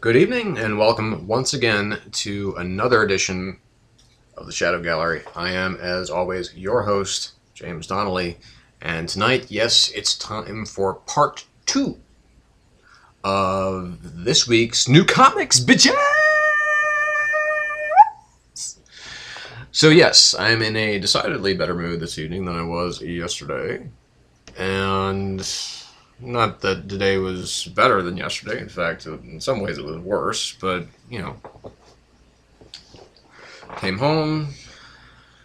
Good evening and welcome once again to another edition of the Shadow Gallery. I am, as always, your host, James Donnelly, and tonight, yes, it's time for part 2 of this week's new comics, bitches! So yes, I'm in a decidedly better mood this evening than I was yesterday, and not that today was better than yesterday. In fact, in some ways it was worse, but, you know, came home,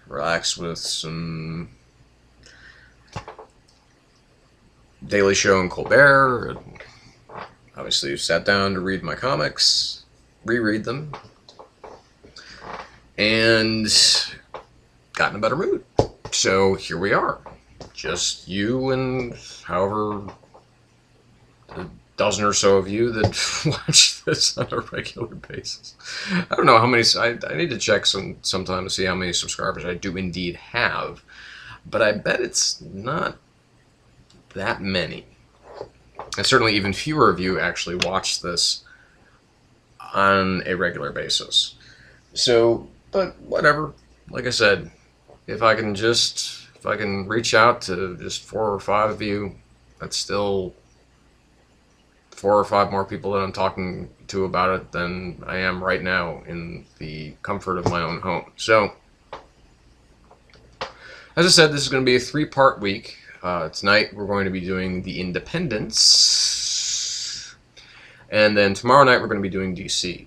relaxed with some Daily Show and Colbert, and obviously sat down to read my comics, reread them, and got in a better mood. So here we are. Just you and however a dozen or so of you that watch this on a regular basis. I don't know how many, I need to check sometime to see how many subscribers I do indeed have, but I bet it's not that many. And certainly even fewer of you actually watch this on a regular basis. So, but whatever. Like I said, if I can reach out to just 4 or 5 of you, that's still 4 or 5 more people that I'm talking to about it than I am right now in the comfort of my own home. So, as I said, this is going to be a 3-part week. Tonight we're going to be doing the Independents, and then tomorrow night we're going to be doing DC.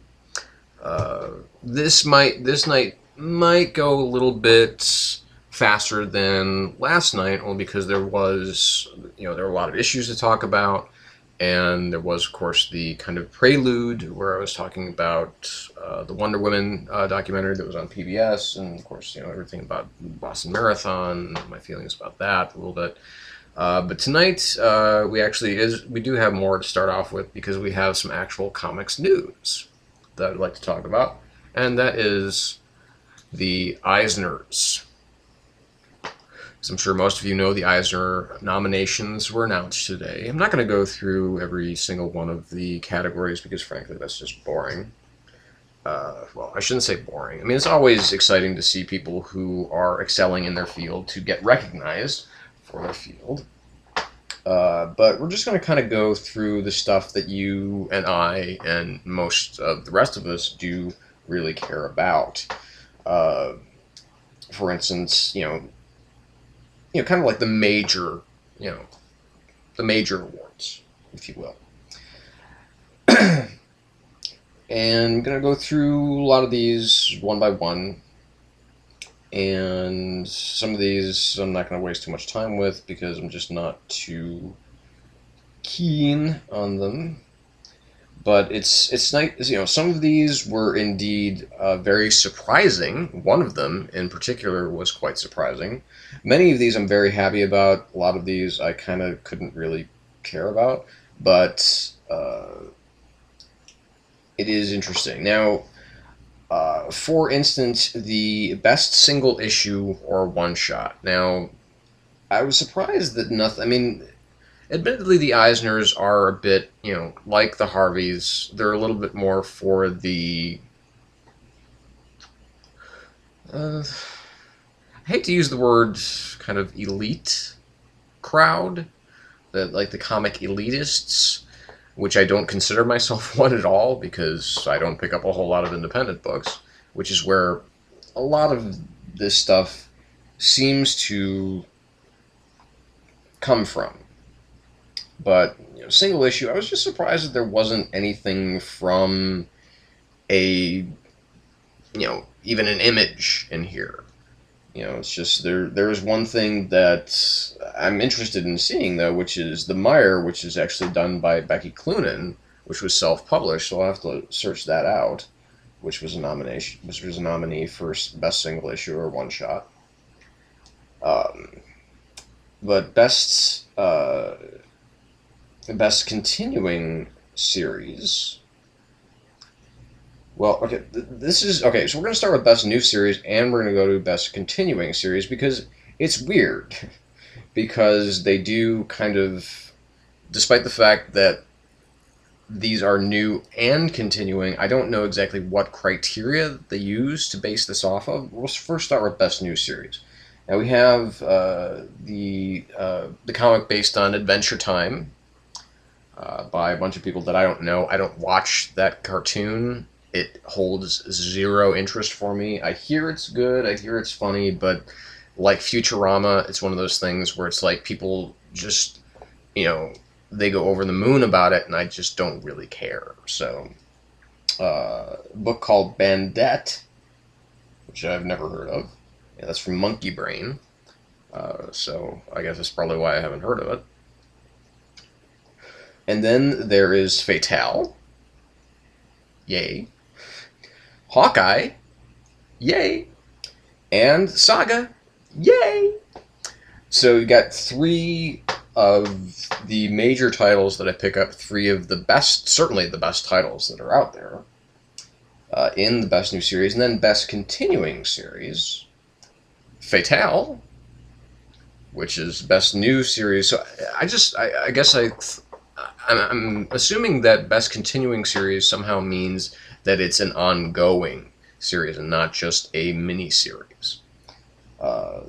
This night might go a little bit faster than last night, only because there were a lot of issues to talk about. And there was, of course, the kind of prelude where I was talking about the Wonder Woman documentary that was on PBS, and of course, everything about Boston Marathon, my feelings about that a little bit. But tonight, we do have more to start off with because we have some actual comics news that I'd like to talk about, and that is the EISNERS. As I'm sure most of you know, the Eisner nominations were announced today. I'm not going to go through every single one of the categories because, frankly, that's just boring. Well, I shouldn't say boring. I mean, it's always exciting to see people who are excelling in their field to get recognized for their field. But we're just going to kind of go through the stuff that you and I and most of the rest of us do really care about. For instance, kind of like the major awards, if you will. And I'm going to go through a lot of these one by one. And some of these I'm not going to waste too much time with because I'm just not too keen on them. But it's nice, some of these were indeed very surprising. One of them, in particular, was quite surprising. Many of these I'm very happy about. A lot of these I kind of couldn't really care about. But it is interesting. Now, for instance, the best single issue or one-shot. Now, I was surprised that nothing... I mean, admittedly, the Eisners are a bit, like the Harveys. They're a little bit more for the... I hate to use the word kind of elite crowd, like the comic elitists, which I don't consider myself one at all because I don't pick up a whole lot of independent books, which is where a lot of this stuff seems to come from. But single issue, I was just surprised that there wasn't anything from even an Image in here. It's just there is one thing that I'm interested in seeing, though, which is the Meyer, which is actually done by Becky Cloonan, which was self-published, so I'll have to search that out, which was a nominee for best single issue or one shot. But best continuing series. Well, okay, so we're going to start with best new series, and we're going to go to best continuing series, because it's weird. Because they do kind of, despite the fact that these are new and continuing. I don't know exactly what criteria they use to base this off of. We'll first start with Best New Series. Now we have the comic based on Adventure Time by a bunch of people that I don't know. I don't watch that cartoon. It holds zero interest for me. I hear it's good, I hear it's funny, but like Futurama, it's one of those things where it's like people just, they go over the moon about it, and I just don't really care. So, a book called Bandette, which I've never heard of. Yeah, that's from Monkey Brain. So I guess that's probably why I haven't heard of it. And then there is Fatale. Yay. Hawkeye. Yay. And Saga. Yay. So you got 3 of the major titles that I pick up, 3 of the best, certainly the best titles that are out there in the Best New Series. And then Best Continuing Series, Fatale, which is Best New Series. So I guess I'm assuming that Best Continuing Series somehow means that it's an ongoing series and not just a mini-series.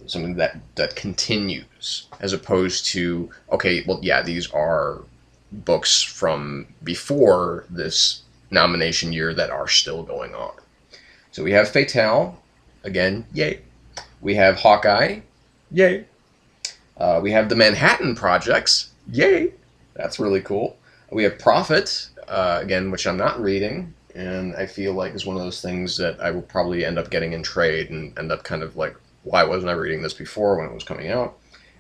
Something that continues, as opposed to, okay, well, yeah, these are books from before this nomination year that are still going on. So we have Fatale, again, yay. We have Hawkeye, yay. We have the Manhattan Projects, yay. That's really cool. We have Prophet, again, which I'm not reading, and I feel like is one of those things that I will probably end up getting in trade and end up kind of like, why wasn't I reading this before when it was coming out?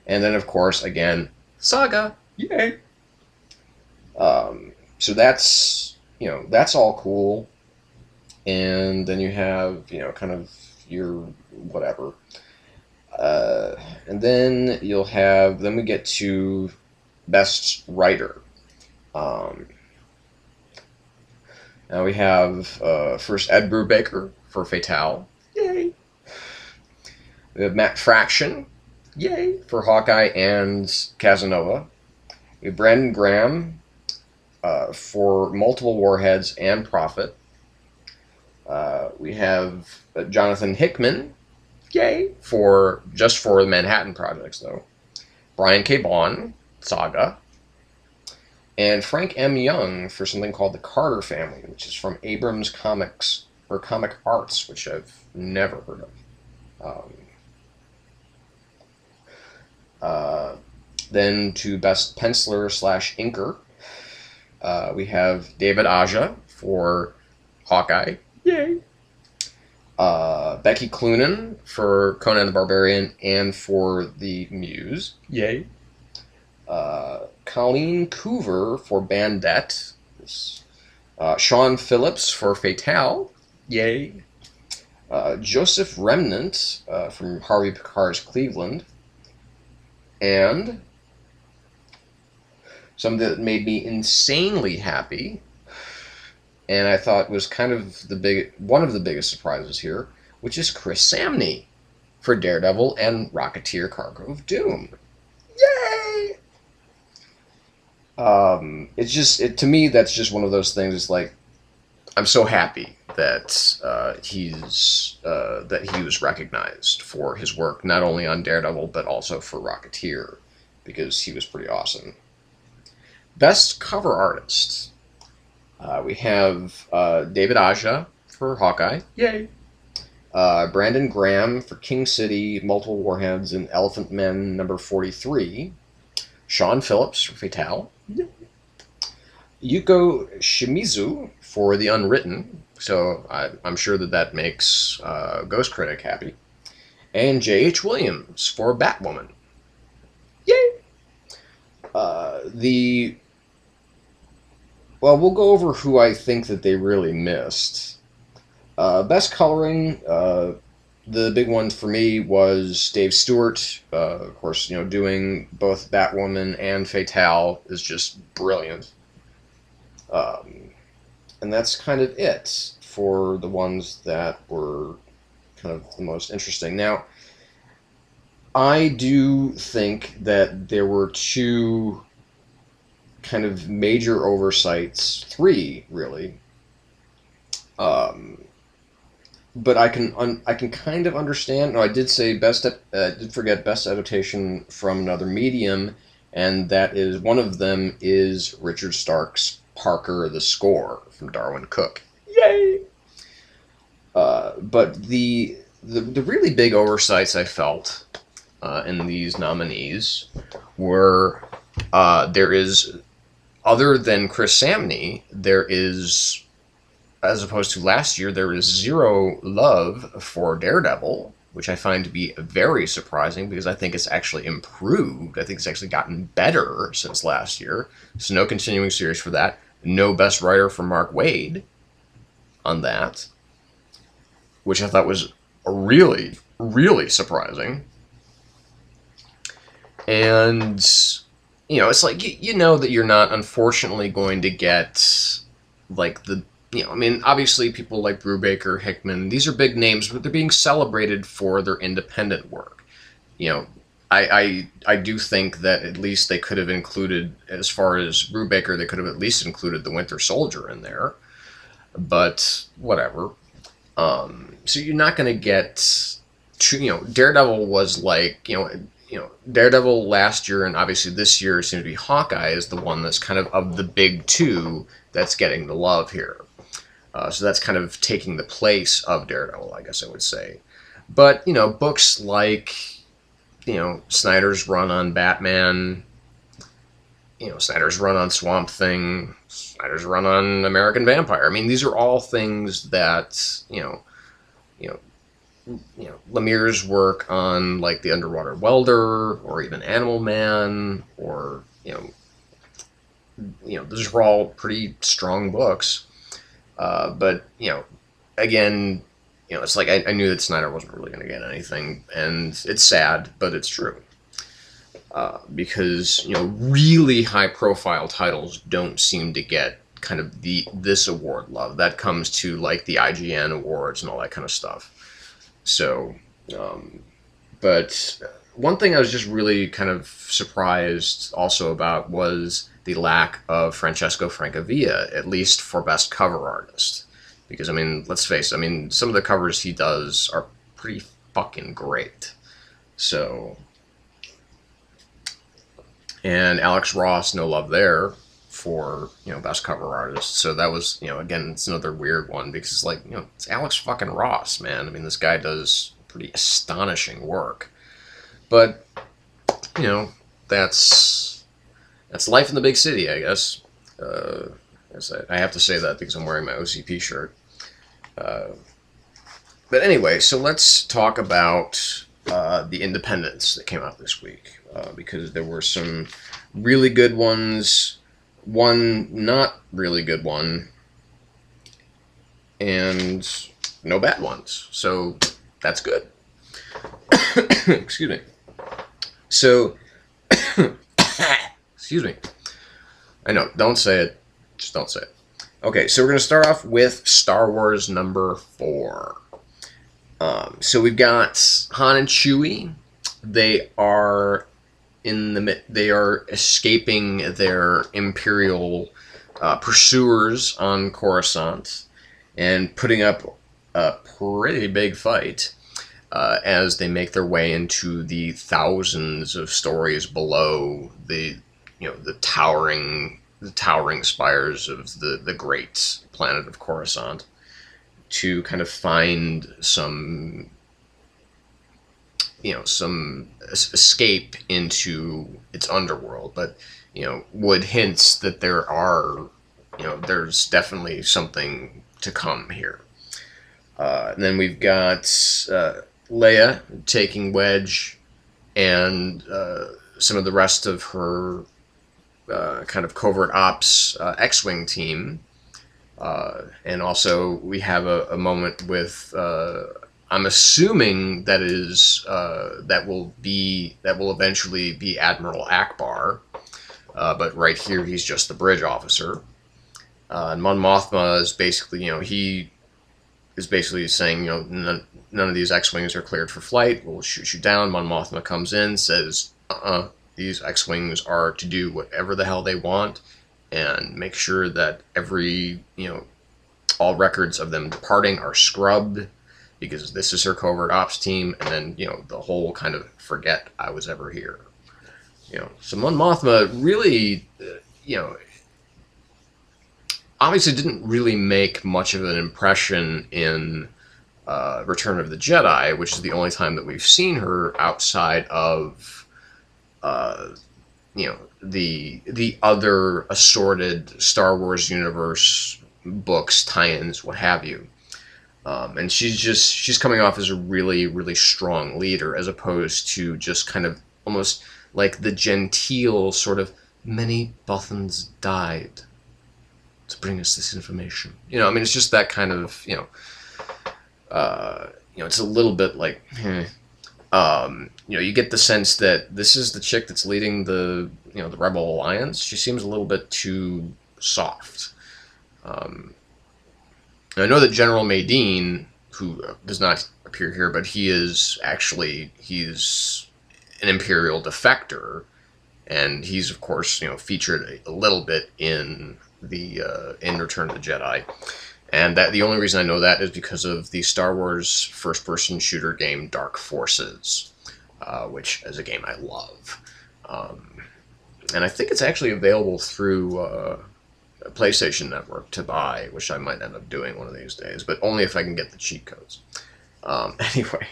And then, of course, again, Saga, yay. So that's, that's all cool. And then you have, kind of your whatever. And then then we get to Best Writer. Now we have first Ed Brubaker for Fatale. Yay! We have Matt Fraction. Yay! For Hawkeye and Casanova. We have Brandon Graham for Multiple Warheads and Prophet. We have Jonathan Hickman. Yay! Just for the Manhattan Projects, though. Brian K. Vaughan, Saga. And Frank M. Young for something called The Carter Family, which is from Abrams Comics, or Comic Arts, which I've never heard of. Then to Best Penciler / Inker, we have David Aja for Hawkeye. Yay! Becky Cloonan for Conan the Barbarian and for The Muse. Yay! Colleen Coover for Bandette. Sean Phillips for Fatale. Yay! Joseph Remnant from Harvey Picar's Cleveland. And something that made me insanely happy, and I thought was kind of one of the biggest surprises here, which is Chris Samney for Daredevil and Rocketeer: Cargo of Doom. Yay! To me, that's just one of those things. It's like, I'm so happy that he was recognized for his work, not only on Daredevil but also for Rocketeer, because he was pretty awesome. Best Cover Artist. We have David Aja for Hawkeye. Yay! Brandon Graham for King City, Multiple Warheads, and Elephant Men number 43. Sean Phillips for Fatale. Yay! Yuko Shimizu for The Unwritten, so I'm sure that makes Ghost Critic happy. And J.H. Williams for Batwoman. Yay! Well, we'll go over who I think that they really missed. Best Coloring, the big one for me was Dave Stewart. Of course, doing both Batwoman and Fatale is just brilliant. And that's kind of it for the ones that were kind of the most interesting. Now, I do think that there were 2 kind of major oversights, 3 really. But I can kind of understand. No, I did say did forget best adaptation from another medium, and that is one of them is Richard Stark's Parker the Score from Darwin Cook. Yay! But the really big oversights I felt in these nominees were there is, other than Chris Samney, there is, as opposed to last year, there is zero love for Daredevil, which I find to be very surprising because I think it's actually improved. I think it's actually gotten better since last year. So no continuing series for that. No best writer for Mark Waid on that, which I thought was really, really surprising. And, you know, it's like, you know that you're not, unfortunately, going to get, like, the, you know, I mean, obviously people like Brubaker, Hickman, these are big names, but they're being celebrated for their independent work. You know, I do think that at least they could have included, as far as Brubaker, they could have at least included the Winter Soldier in there. But, whatever. So you're not going to get, you know, Daredevil was like, you know, Daredevil last year and obviously this year seems to be Hawkeye is the one that's kind of the big two that's getting the love here. So that's kind of taking the place of Daredevil, I guess I would say. But, you know, books like, you know, Snyder's run on Batman, you know, Snyder's run on Swamp Thing, Snyder's run on American Vampire. I mean, these are all things that, you know, Lemire's work on, like, The Underwater Welder, or even Animal Man, or, you know, those are all pretty strong books. But, you know, again, you know, it's like I knew that Snyder wasn't really going to get anything, and it's sad, but it's true. Because, you know, really high-profile titles don't seem to get kind of this award love. That comes to, like, the IGN awards and all that kind of stuff. So, but one thing I was just really kind of surprised also about was the lack of Francesco Francavilla, at least for Best Cover Artist. Because, I mean, let's face it, I mean, some of the covers he does are pretty fucking great. So, and Alex Ross, no love there for, you know, Best Cover Artist. So that was, you know, again, it's another weird one because it's like, you know, it's Alex fucking Ross, man. I mean, this guy does pretty astonishing work. But, you know, that's life in the big city, I guess. I have to say that because I'm wearing my OCP shirt. But anyway, so let's talk about the independents that came out this week. Because there were some really good ones, one not really good one, and no bad ones. So that's good. Excuse me. So, excuse me. I know, don't say it. Just don't say it. Okay, so we're going to start off with Star Wars number 4. So we've got Han and Chewie. They are escaping their Imperial pursuers on Coruscant and putting up a pretty big fight as they make their way into the thousands of stories below the towering spires of the great planet of Coruscant to kind of find some escape into its underworld. But, you know, Wood hints that there's definitely something to come here. And then we've got Leia taking Wedge and some of the rest of her kind of covert ops X-Wing team. And also we have a moment with I'm assuming that will eventually be Admiral Akbar, but right here he's just the bridge officer. And Mon Mothma is basically, he is basically saying, none of these X-Wings are cleared for flight. We'll shoot you down. Mon Mothma comes in, says, these X-Wings are to do whatever the hell they want and make sure that every, all records of them departing are scrubbed, because this is her covert ops team, and then, the whole kind of forget I was ever here. So Mon Mothma really, obviously didn't really make much of an impression in Return of the Jedi, which is the only time that we've seen her outside of, the other assorted Star Wars universe books, tie-ins, what have you. And she's coming off as a really, really strong leader, as opposed to just kind of almost like the genteel sort of, many Bothans died to bring us this information. It's just that kind of, it's a little bit like, you get the sense that this is the chick that's leading the, the Rebel Alliance. She seems a little bit too soft. I know that General Madine, who does not appear here, but he's an Imperial defector, and he's, of course, featured a little bit in in Return of the Jedi. And that the only reason I know that is because of the Star Wars first-person shooter game Dark Forces, which is a game I love. And I think it's actually available through PlayStation Network to buy, which I might end up doing one of these days, but only if I can get the cheat codes. Anyway,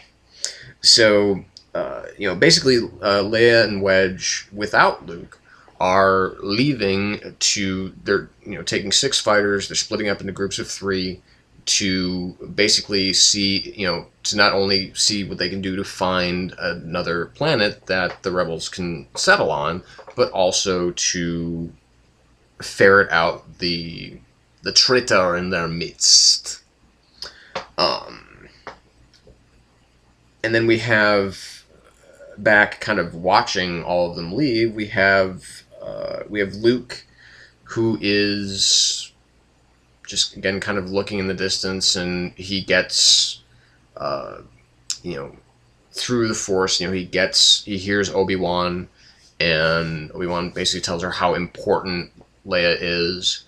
so, basically Leia and Wedge, without Luke, are leaving they're, taking 6 fighters, they're splitting up into groups of 3 to basically see, to not only see what they can do to find another planet that the rebels can settle on, but also to ferret out the traitor in their midst. And then we have, back kind of watching all of them leave, we have Luke, who is just, again, kind of looking in the distance, and he gets, through the Force, he hears Obi-Wan, and Obi-Wan basically tells her how important Leia is,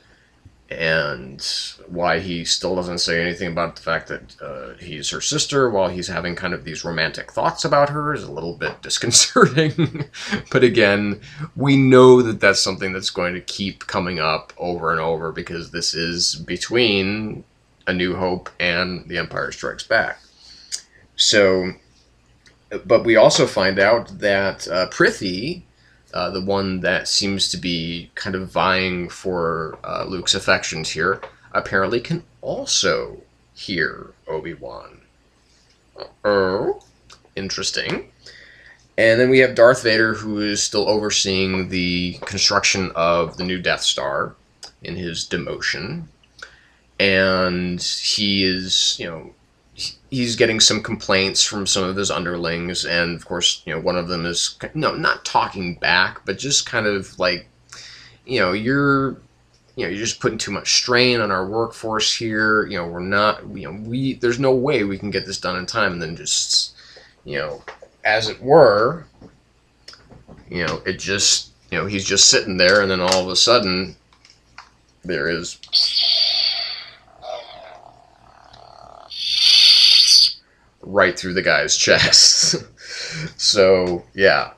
and why he still doesn't say anything about the fact that he's her sister while he's having kind of these romantic thoughts about her is a little bit disconcerting. But again, we know that that's something that's going to keep coming up over and over, because this is between A New Hope and The Empire Strikes Back. So, but we also find out that Prithee, the one that seems to be kind of vying for Luke's affections here, apparently can also hear Obi-Wan. Oh, interesting. And then we have Darth Vader, who is still overseeing the construction of the new Death Star in his demotion. And he is, he's getting some complaints from some of his underlings, and of course, one of them is, not talking back, but just kind of like, you're just putting too much strain on our workforce here. We're not, there's no way we can get this done in time. And then just, as it were, it just, he's just sitting there, and then all of a sudden, there is right through the guy's chest. So, yeah.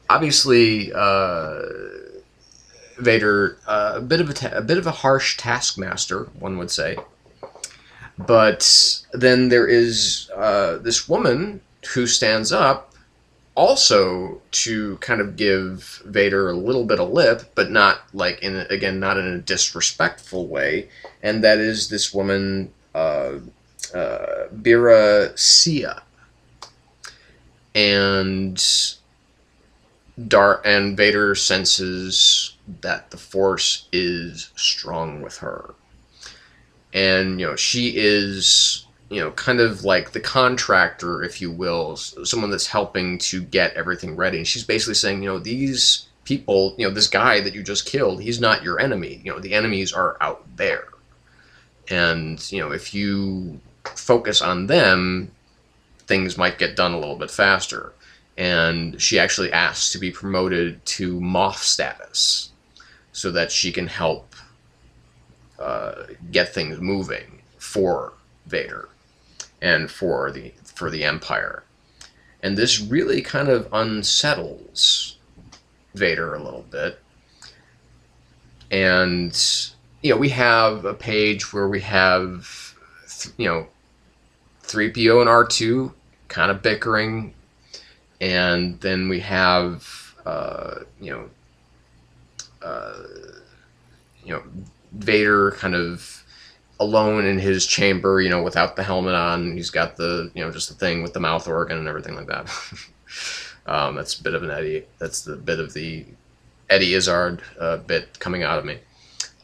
Obviously, Vader, a bit of a harsh taskmaster, one would say. But then there is this woman who stands up, also to kind of give Vader a little bit of lip, but not like not in a disrespectful way, and that is this woman, Bira Sia. And Vader senses that the Force is strong with her. And, she is, kind of like the contractor, if you will, someone that's helping to get everything ready. And she's basically saying, these people, this guy that you just killed, he's not your enemy. The enemies are out there. And, if you focus on them, things might get done a little bit faster. and she actually asks to be promoted to Moff status so that she can help get things moving for Vader and for the Empire. And this really kind of unsettles Vader a little bit. And we have a page where we have 3PO and R2 kind of bickering, and then we have Vader kind of alone in his chamber, without the helmet on. He's got the just the thing with the mouth organ and everything like that. That's a bit of an Eddie. That's the bit of the Eddie Izzard bit coming out of me.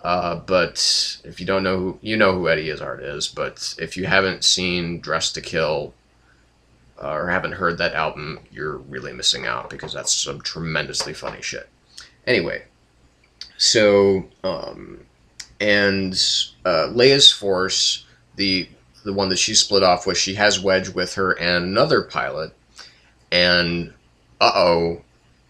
But if you don't know, you know who Eddie Izzard is. But if you haven't seen Dressed to Kill or haven't heard that album, you're really missing out, because that's some tremendously funny shit. Anyway, so and Leia's force, the one that she split off with, she has Wedge with her and another pilot, and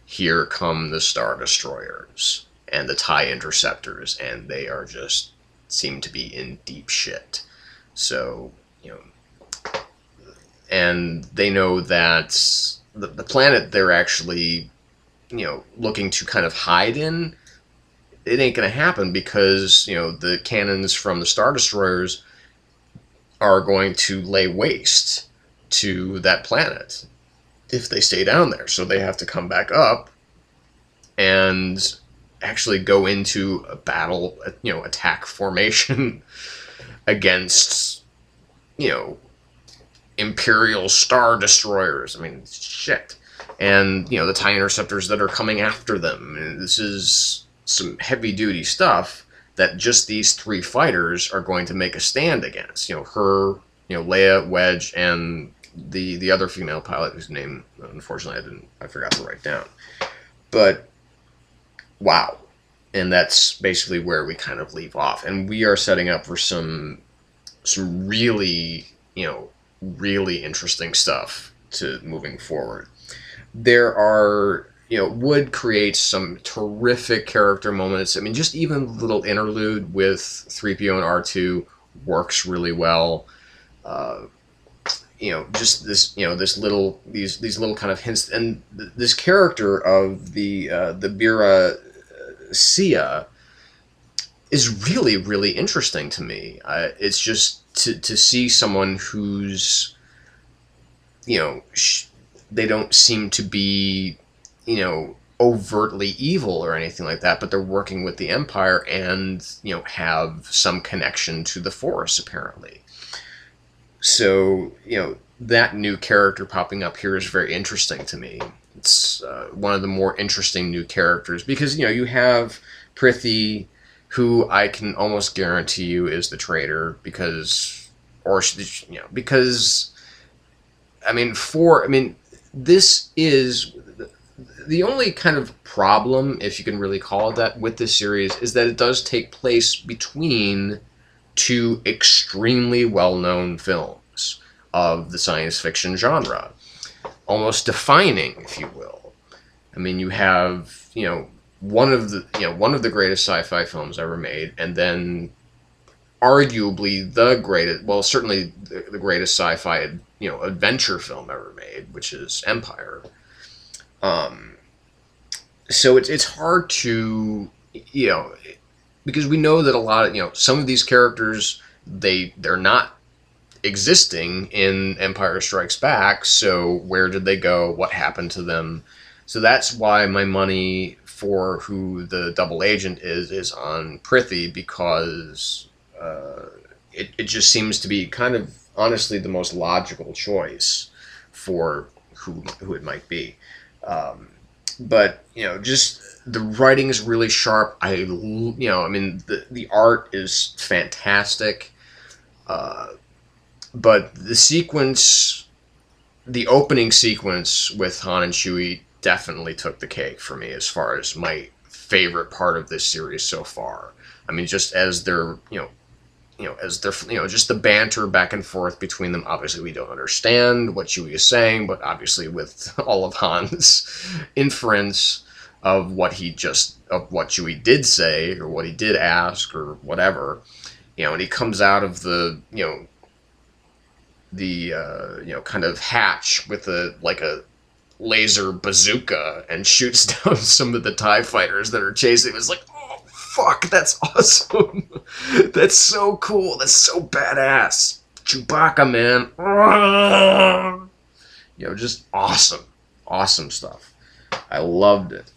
here come the Star Destroyers and the TIE Interceptors, and they are just seem to be in deep shit. So, and they know that the planet they're actually, looking to kind of hide in, it ain't going to happen, because, the cannons from the Star Destroyers are going to lay waste to that planet if they stay down there. So they have to come back up and actually go into a battle, attack formation against, Imperial Star Destroyers. I mean, shit. And, the TIE Interceptors that are coming after them. And this is some heavy-duty stuff that just these three fighters are going to make a stand against. Her, Leia, Wedge, and the other female pilot whose name, unfortunately, I forgot to write down. But, wow. And that's basically where we kind of leave off. And we are setting up for some really, really interesting stuff to moving forward. There are, would create some terrific character moments. I mean, just even the little interlude with 3PO and R2 works really well. Just this, these little kind of hints, and this character of the Bira Sia is really, really interesting to me. It's just to see someone who's, they don't seem to be, overtly evil or anything like that, but they're working with the Empire and, have some connection to the Force, apparently. So, that new character popping up here is very interesting to me. It's one of the more interesting new characters, because, you have Prithee, who I can almost guarantee you is the traitor, because, this is the only kind of problem, if you can really call it that, with this series, is that it does take place between two extremely well-known films of the science fiction genre, almost defining, if you will. I mean, you have, one of the greatest sci-fi films ever made, and then arguably the greatest, well, certainly the greatest sci-fi, adventure film ever made, which is Empire. So it's hard to, because we know that a lot of, some of these characters, they're not existing in Empire Strikes Back, so where did they go? What happened to them? So that's why my money for who the double agent is on Prithee, because it just seems to be kind of, honestly, the most logical choice for who it might be. But, just the writing is really sharp. The art is fantastic. But the opening sequence with Han and Chewie definitely took the cake for me as far as my favorite part of this series so far. I mean, just as they're, as they're, just the banter back and forth between them. Obviously, we don't understand what Chewie is saying, but obviously, with all of Han's inference of what Chewie did say or what he did ask or whatever, and he comes out of the, kind of hatch with a laser bazooka and shoots down some of the TIE fighters that are chasing him. It's like, oh, fuck, that's awesome. That's so cool. That's so badass. Chewbacca, man. Just awesome. Awesome stuff. I loved it.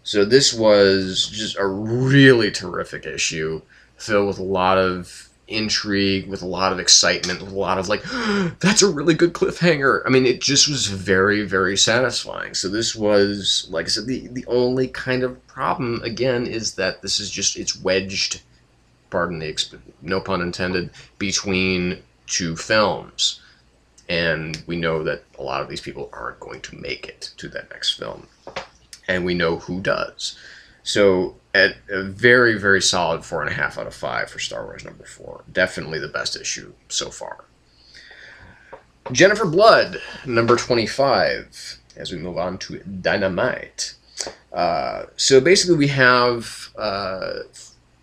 So this was just a really terrific issue, filled with a lot of intrigue, with a lot of excitement, with a lot of that's a really good cliffhanger. I mean, it just was very, very satisfying. So this was, like I said, the only kind of problem, again, is that this is just, it's wedged, pardon the, no pun intended, between two films. And we know that a lot of these people aren't going to make it to that next film. And we know who does. So, at a very, very solid 4.5 out of 5 for Star Wars #4. Definitely the best issue so far. Jennifer Blood, #25, as we move on to Dynamite. So basically we have,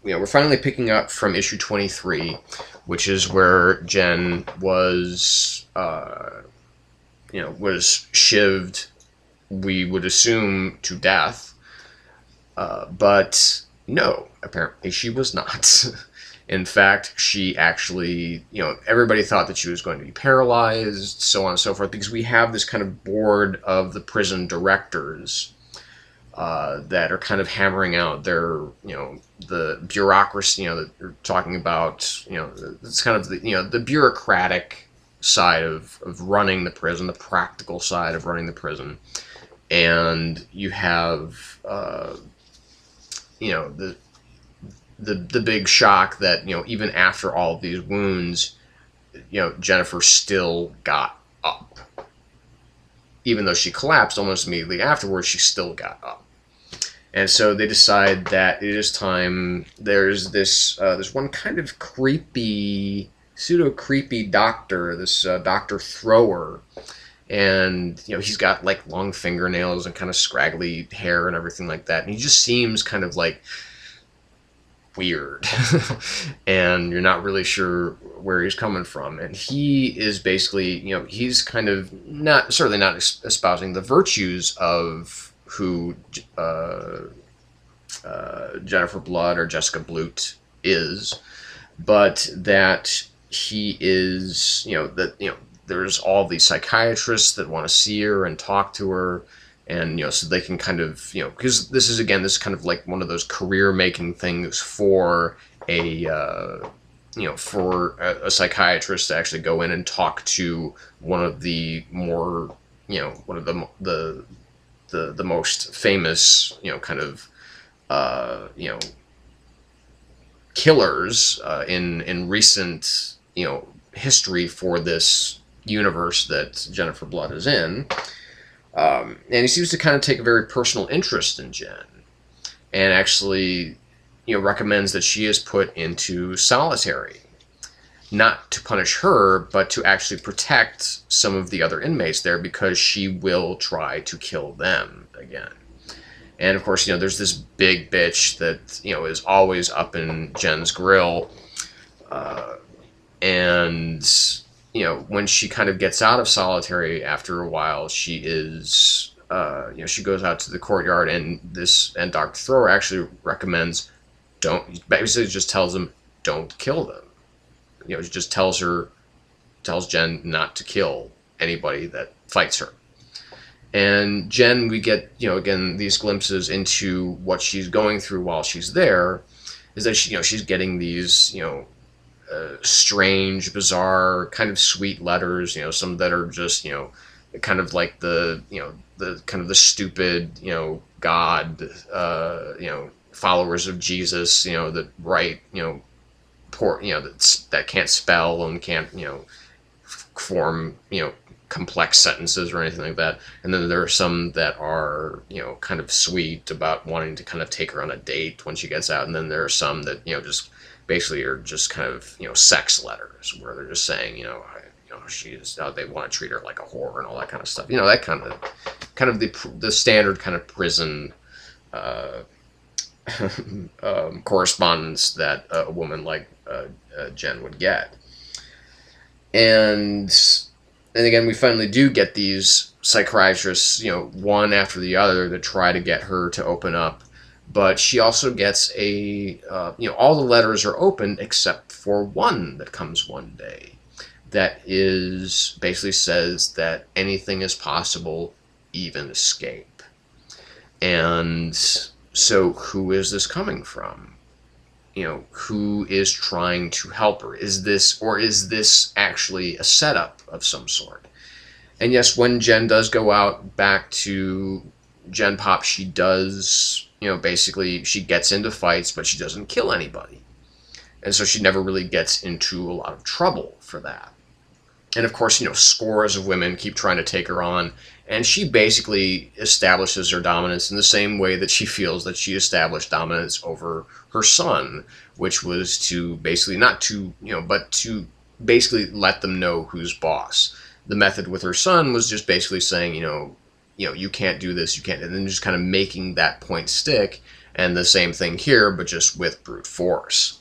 we're finally picking up from issue 23, which is where Jen was, was shivved, we would assume, to death. But no, apparently she was not. In fact, she actually, everybody thought that she was going to be paralyzed, so on and so forth, because we have this kind of board of the prison directors that are kind of hammering out their, the bureaucracy, that they're talking about, it's kind of the, the bureaucratic side of running the prison, the practical side of running the prison. And you have, the big shock that, even after all of these wounds, Jennifer still got up. Even though she collapsed almost immediately afterwards, she still got up. And so they decide that it is time. There's this one kind of creepy, pseudo-creepy doctor, this Dr. Thrower. And, he's got, long fingernails and kind of scraggly hair and everything like that. And he just seems kind of, weird. And you're not really sure where he's coming from. And he is basically, he's kind of certainly not espousing the virtues of who Jennifer Blood or Jessica Blute is, but that he is, there's all these psychiatrists that want to see her and talk to her, and so they can kind of, because this is kind of like one of those career-making things for a psychiatrist to actually go in and talk to one of the more, one of the most famous, killers in recent, history for this universe that Jennifer Blood is in. And he seems to kind of take a very personal interest in Jen, and actually, recommends that she is put into solitary, not to punish her, but to actually protect some of the other inmates there, because she will try to kill them again. And of course, there's this big bitch that, is always up in Jen's grill, and when she kind of gets out of solitary after a while, she is, she goes out to the courtyard, and Dr. Thrower actually recommends, basically just tells him, don't kill them. She just tells Jen not to kill anybody that fights her. And Jen, we get, again, these glimpses into what she's going through while she's there, is that she's getting these, strange, bizarre, kind of sweet letters, some that are just, kind of like the kind of the stupid, God, followers of Jesus, that write, poor, that can't spell and can't, form, complex sentences or anything like that. And then there are some that are, you know, kind of sweet about wanting to kind of take her on a date when she gets out. And then there are some that, you know, just basically are just kind of, you know, sex letters where they're just saying, you know, she's, they want to treat her like a whore and all that kind of stuff. You know, that kind of the standard kind of prison correspondence that a woman like Jen would get. And again, we finally do get these psychiatrists, you know, one after the other, that try to get her to open up. But she also gets you know, all the letters are opened except for one that comes one day that is basically says that anything is possible, even escape. And so who is this coming from? You know, who is trying to help her? Is this actually a setup of some sort? And yes, when Jen does go out back to Gen Pop, she does, you know, basically she gets into fights, but she doesn't kill anybody. And so she never really gets into a lot of trouble for that. And of course, you know, scores of women keep trying to take her on, and she basically establishes her dominance in the same way that she feels that she established dominance over her son, which was to basically not to, you know, but to basically let them know who's boss. The method with her son was just basically saying, you know, you can't do this, you can't, and then just kind of making that point stick. And the same thing here, but just with brute force.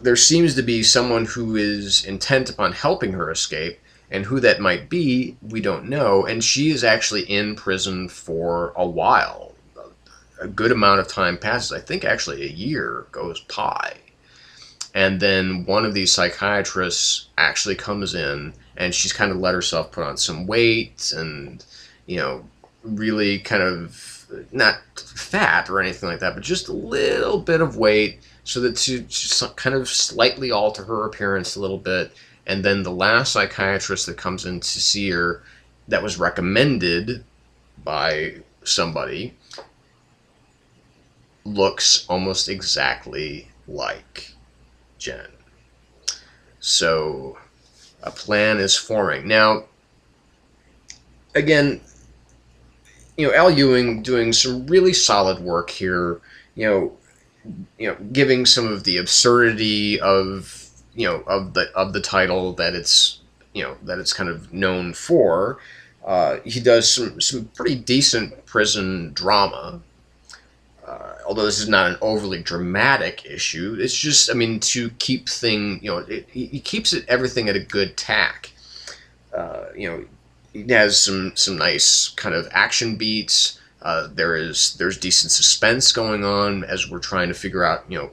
There seems to be someone who is intent upon helping her escape, and who that might be, we don't know. And she is actually in prison for a while. A good amount of time passes. I think actually a year goes by. And then one of these psychiatrists actually comes in, and she's kind of let herself put on some weight and, you know, really kind of, not fat or anything like that, but just a little bit of weight, so that to kind of slightly alter her appearance a little bit. And then the last psychiatrist that comes in to see her, that was recommended by somebody, looks almost exactly like Jen. So a plan is forming. Now, again, you know, Al Ewing doing some really solid work here, you know, giving some of the absurdity of, you know, of the title that it's, you know, that it's kind of known for. He does some pretty decent prison drama. Although this is not an overly dramatic issue, it's just, I mean, to keep you know, he keeps everything at a good tack. You know, he has some nice kind of action beats. There's decent suspense going on as we're trying to figure out, you know,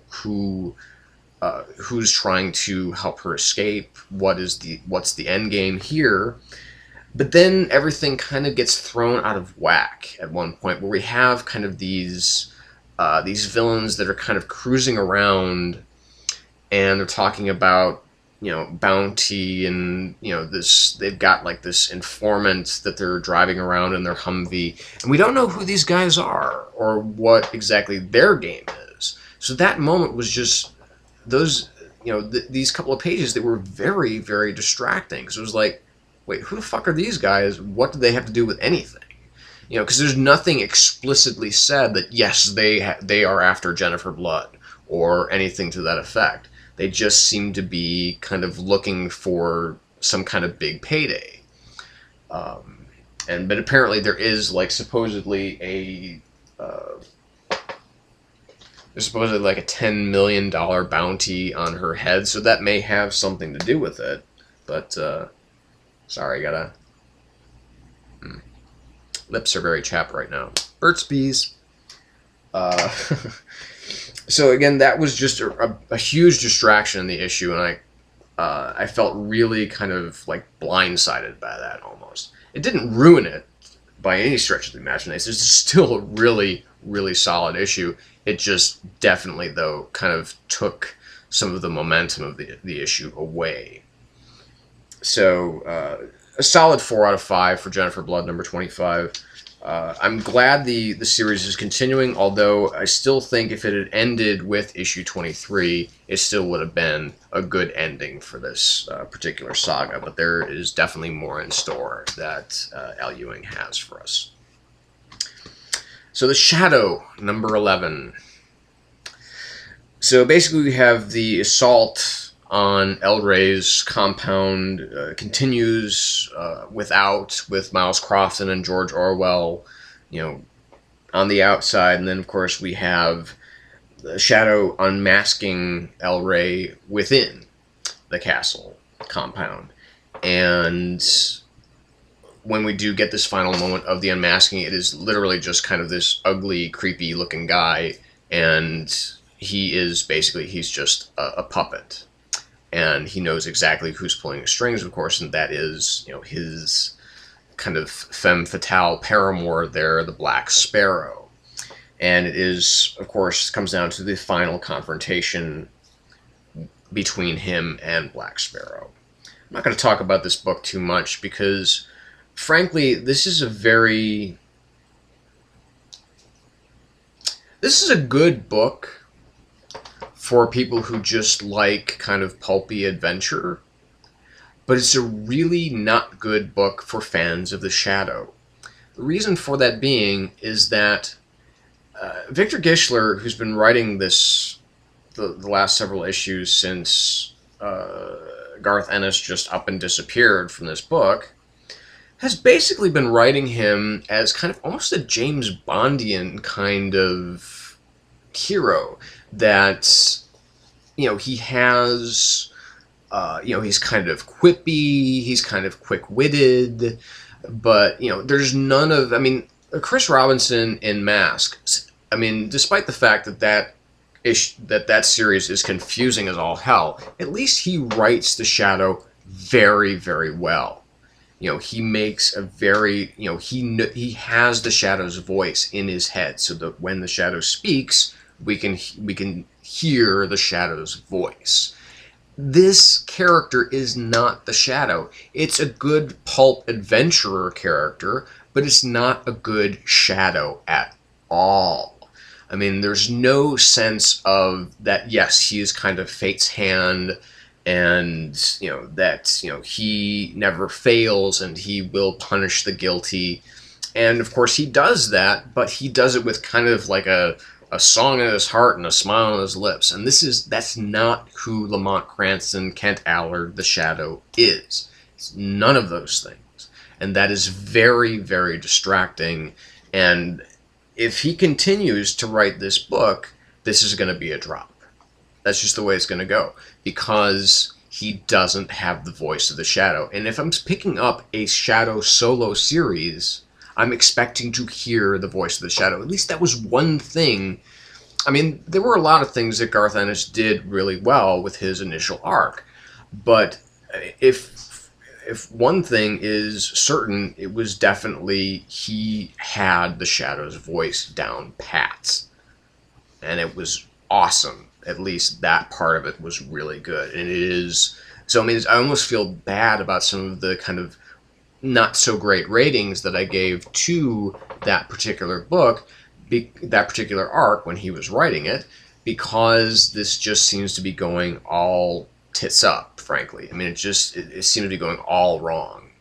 who's trying to help her escape. What's the end game here? But then everything kind of gets thrown out of whack at one point, where we have kind of these villains that are kind of cruising around, and they're talking about, you know, bounty, and, you know, they've got like this informant that they're driving around in their Humvee, and we don't know who these guys are or what exactly their game is. So that moment was just those, you know, these couple of pages that were very, very distracting. So it was like, wait, who the fuck are these guys? What do they have to do with anything? You know, because there's nothing explicitly said that, yes, they are after Jennifer Blood or anything to that effect. They just seem to be kind of looking for some kind of big payday. But apparently there is, like, supposedly like a $10 million bounty on her head, so that may have something to do with it. But, sorry, I gotta... Lips are very chapped right now. Burt's Bees. So again, that was just a huge distraction in the issue, and I felt really kind of like blindsided by that almost. It didn't ruin it by any stretch of the imagination. It's still a really, really solid issue. It just definitely, though, kind of took some of the momentum of the issue away. So a solid 4 out of 5 for Jennifer Blood, number 25. I'm glad the series is continuing, although I still think if it had ended with issue 23, it still would have been a good ending for this particular saga. But there is definitely more in store that Al Ewing has for us. So the Shadow, number 11. So basically we have the assault on El Rey's compound continues with Miles Crofton and George Orwell, on the outside, and then of course we have the Shadow unmasking El Rey within the castle compound. And when we do get this final moment of the unmasking, it is literally just kind of this ugly, creepy looking guy, and he's just a puppet. And he knows exactly who's pulling the strings, of course, and that is, his kind of femme fatale paramour there, the Black Sparrow. And it is, of course, comes down to the final confrontation between him and Black Sparrow. I'm not going to talk about this book too much because, frankly, this is a good book for people who just like kind of pulpy adventure, but it's a really not good book for fans of the Shadow. The reason for that being is that Victor Gischler, who's been writing this the last several issues since Garth Ennis just up and disappeared from this book, has basically been writing him as kind of almost a James Bondian kind of hero. That, he has, he's kind of quippy, he's kind of quick-witted, but, there's none of, Chris Robinson in Masks, despite the fact that that series is confusing as all hell, at least he writes the Shadow very, very well. He makes a very, he has the Shadow's voice in his head, so that when the Shadow speaks, we can hear the Shadow's voice. This character is not the Shadow. It's a good pulp adventurer character, but it's not a good Shadow at all. There's no sense of that, yes, he is kind of fate's hand, and, that, he never fails and he will punish the guilty. And, of course, he does that, but he does it with kind of like a song in his heart and a smile on his lips. And that's not who Lamont Cranston, Kent Allard, the Shadow is. It's none of those things. And that is very, very distracting. And if he continues to write this book, this is going to be a drop. That's just the way it's going to go. Because he doesn't have the voice of the Shadow. And if I'm picking up a Shadow solo series, I'm expecting to hear the voice of the Shadow. At least that was one thing. There were a lot of things that Garth Ennis did really well with his initial arc. But if one thing is certain, it was definitely he had the Shadow's voice down pat. And it was awesome. At least that part of it was really good. And it is... So, I almost feel bad about some of the kind of not so great ratings that I gave to that particular book, that particular arc when he was writing it, because this just seems to be going all tits up, frankly. It seems to be going all wrong.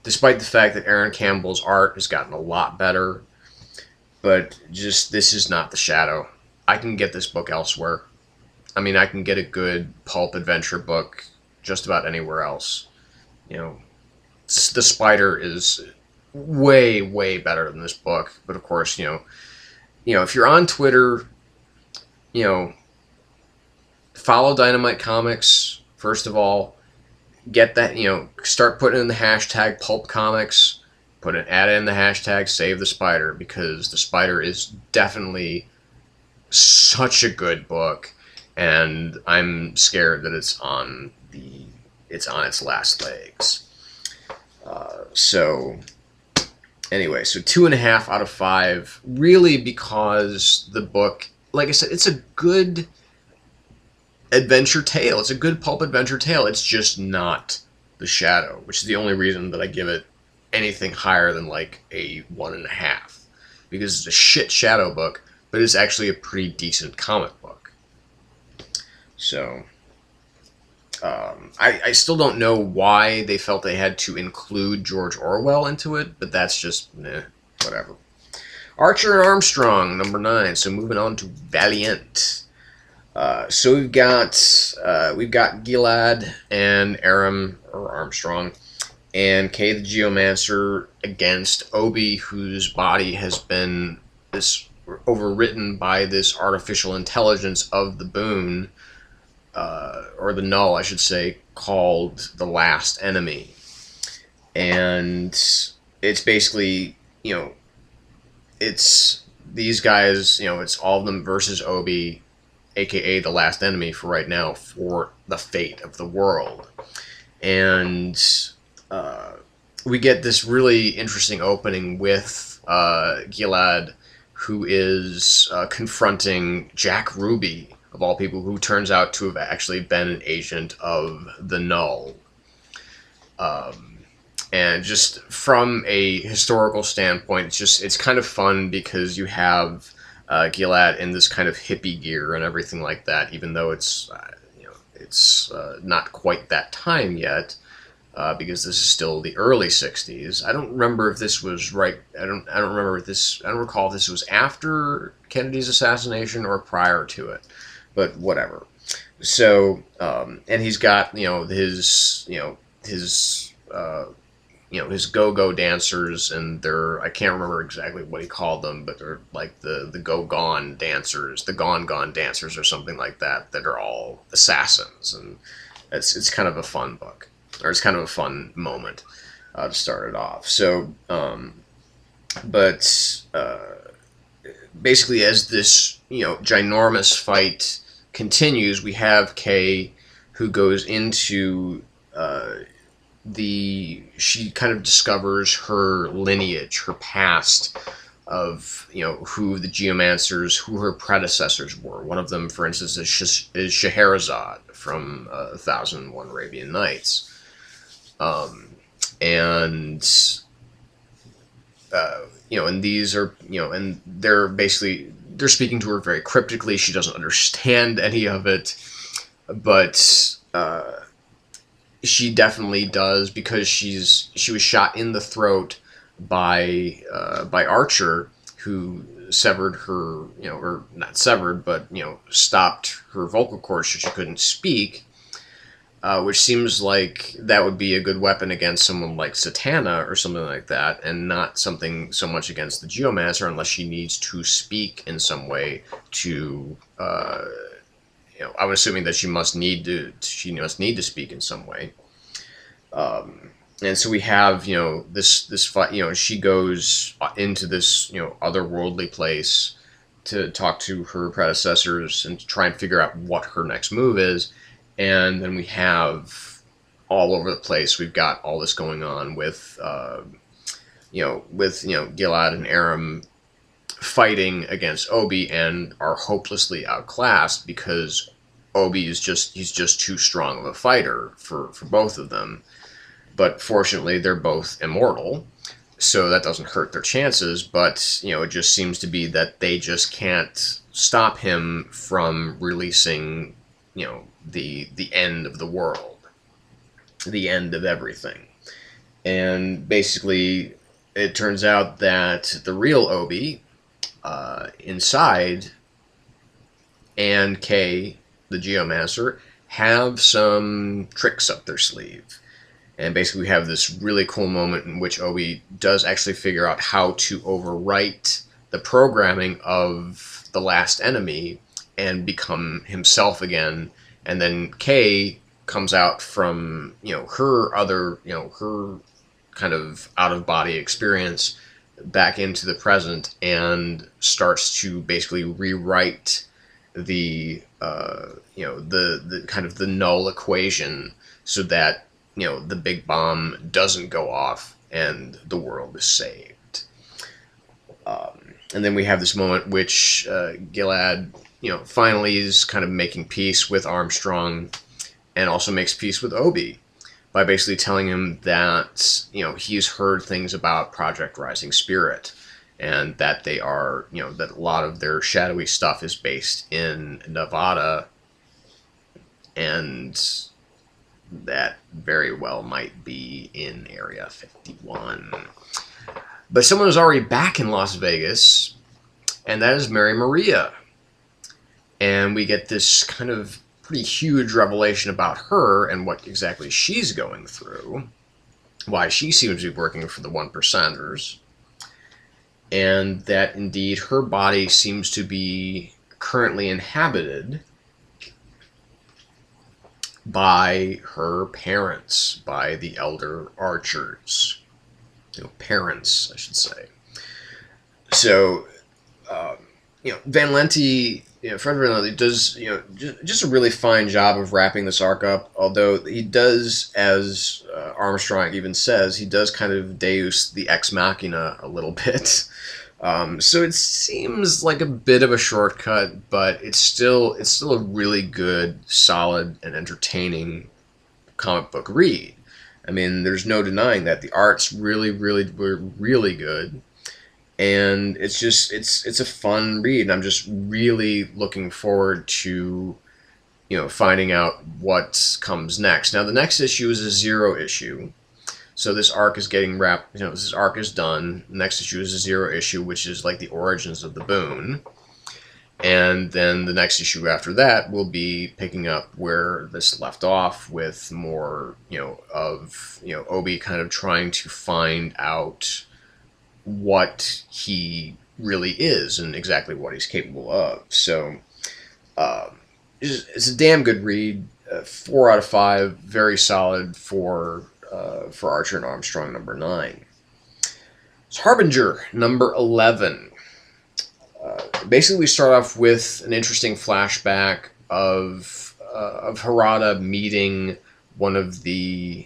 Despite the fact that Aaron Campbell's art has gotten a lot better, but just, this is not the Shadow. I can get this book elsewhere. I can get a good pulp adventure book just about anywhere else. The Spider is way, way better than this book. But of course, if you're on Twitter, follow Dynamite Comics, first of all. Get that, start putting in the hashtag Pulp Comics. Add in the hashtag Save the Spider, because the Spider is definitely such a good book, and I'm scared that it's on its last legs. So anyway, so 2.5 out of 5, really, because the book, like I said, it's a good adventure tale. It's a good pulp adventure tale. It's just not the Shadow, which is the only reason that I give it anything higher than like a 1.5, because it's a shit shadow book, but it's actually a pretty decent comic book. So I still don't know why they felt they had to include George Orwell into it, but that's just whatever. Archer and Armstrong, number 9. So moving on to Valiant. So we've got Gilad and Aram, or Armstrong, and Kay the Geomancer against Obi, whose body has been overwritten by this artificial intelligence of the Boon, or the Null, I should say, called the Last Enemy. And it's basically, it's these guys, it's all of them versus Obi, aka the Last Enemy for right now, for the fate of the world. And we get this really interesting opening with Gilad, who is confronting Jack Ruby, of all people, who turns out to have actually been an agent of the Null. And just from a historical standpoint, it's kind of fun because you have Gilad in this kind of hippie gear and everything like that, even though it's not quite that time yet, because this is still the early '60s. I don't remember if this was right. I don't recall if this was after Kennedy's assassination or prior to it, but whatever. So, and he's got his go-go dancers, and I can't remember exactly what he called them, but they're like the go-gone dancers, the gone dancers or something like that are all assassins, and it's kind of a fun book, or it's kind of a fun moment to start it off. So, basically, as this ginormous fight continues, we have Kay, who goes into she kind of discovers her lineage, her past of, who the Geomancers, who her predecessors were. One of them, for instance, is Scheherazade from 1001 Arabian Nights. And these are, and they're speaking to her very cryptically. She doesn't understand any of it, but she definitely does, because she was shot in the throat by Archer, who severed her, or not severed, but stopped her vocal cords so she couldn't speak, which seems like that would be a good weapon against someone like Satana or something like that, and not something so much against the Geomancer, unless she needs to speak in some way to. I'm assuming that she must need to speak in some way. And so we have, this fight, she goes into this, otherworldly place to talk to her predecessors and to try and figure out what her next move is. And then we have all over the place, we've got all this going on with, Gilad and Aram fighting against Obi, and are hopelessly outclassed because Obi is he's just too strong of a fighter for both of them. But fortunately, they're both immortal, so that doesn't hurt their chances. But it just seems to be that they just can't stop him from releasing, the end of the world, the end of everything. And basically, it turns out that the real Obi, inside, and Kay, the Geomancer, have some tricks up their sleeve. And basically we have this really cool moment in which Obi does actually figure out how to overwrite the programming of the Last Enemy and become himself again. And then Kay comes out from, her other, her kind of out-of-body experience back into the present, and starts to basically rewrite the kind of the null equation, so that the big bomb doesn't go off and the world is saved. And then we have this moment which Gilad finally is kind of making peace with Armstrong, and also makes peace with Obi by basically telling him that, you know, he's heard things about Project Rising Spirit, and that they are, you know, that a lot of their shadowy stuff is based in Nevada, and that very well might be in Area 51. But someone is already back in Las Vegas, and that is Mary Maria. And we get this kind of pretty huge revelation about her and what exactly she's going through, why she seems to be working for the one percenters, and that indeed her body seems to be currently inhabited by her parents, by the elder Archers. You know, parents, I should say. So, you know, Van Lente, you know, Fred Van Lente does, you know, just a really fine job of wrapping this arc up, although he does, as Armstrong even says, he does kind of deus the ex machina a little bit. So it seems like a bit of a shortcut, but it's still a really good, solid, and entertaining comic book read. I mean, there's no denying that the art's really good, and it's a fun read. And I'm just really looking forward to, you know, finding out what comes next. Now, the next issue is a 0 issue. So this arc is getting wrapped, you know, this arc is done. The next issue is a 0 issue, which is like the origins of the Boon. And then the next issue after that will be picking up where this left off, with more, you know, of, you know, Obi kind of trying to find out what he really is and exactly what he's capable of. So it's a damn good read. 4 out of 5, very solid for Archer and Armstrong number 9. It's Harbinger number 11. Basically, we start off with an interesting flashback of Harada meeting one of the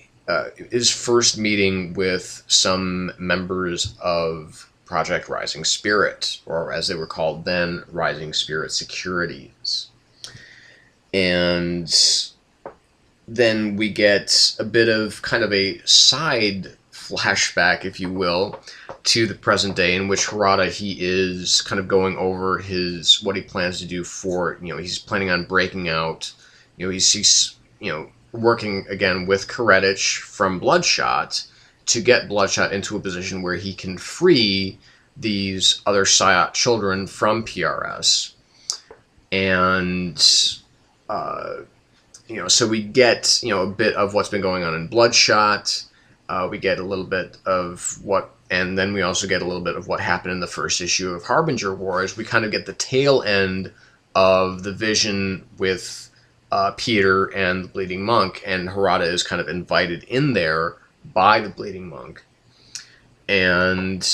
his first meeting with some members of Project Rising Spirit, or as they were called then, Rising Spirit Securities. And then we get a bit of kind of a side flashback, if you will, to the present day, in which Harada, he is kind of going over what he plans to do for, you know, he's planning on breaking out, you know, he's you know, working again with Karetich from Bloodshot to get Bloodshot into a position where he can free these other Psyot children from PRS. And you know, so we get, you know, a bit of what's been going on in Bloodshot. We get a little bit of and then we also get a little bit of what happened in the first issue of Harbinger Wars. We kind of get the tail end of the Vision with Peter and the Bleeding Monk, and Harada is kind of invited in there by the Bleeding Monk. And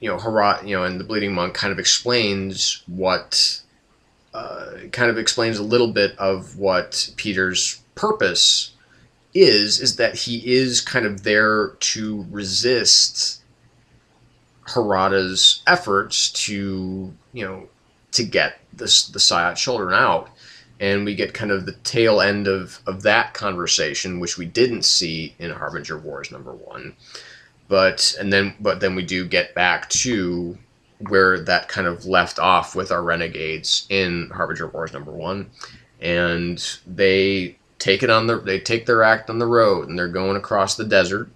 you know, Harada, you know, and the Bleeding Monk kind of explains explains a little bit of what Peter's purpose is that he is kind of there to resist Harada's efforts to, you know, to get the Psyot children out. And we get kind of the tail end of that conversation, which we didn't see in Harbinger Wars number 1. But then we do get back to where that kind of left off with our renegades in Harbinger Wars number 1, and they take their act on the road, and they're going across the desert.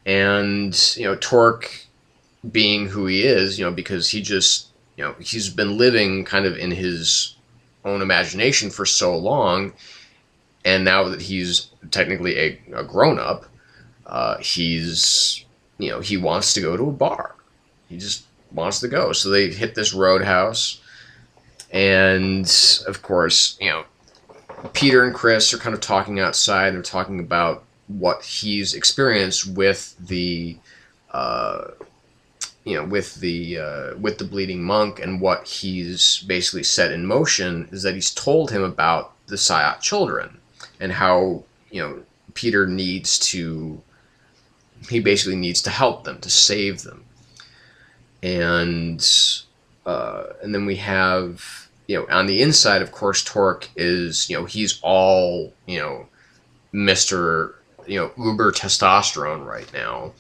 And, you know, Torque, being who he is, you know, because he just, you know, he's been living kind of in his own imagination for so long, and now that he's technically a grown-up, he's, you know, he wants to go to a bar. He just wants to go. So they hit this roadhouse, and of course, you know, Peter and Chris are kind of talking outside. They're talking about what he's experienced with the you know, with the Bleeding Monk, and what he's basically set in motion is that he's told him about the Psyot children, and how, you know, Peter basically needs to help them, to save them. And then we have, on the inside, of course, Torque is, he's all, Mr., uber testosterone right now.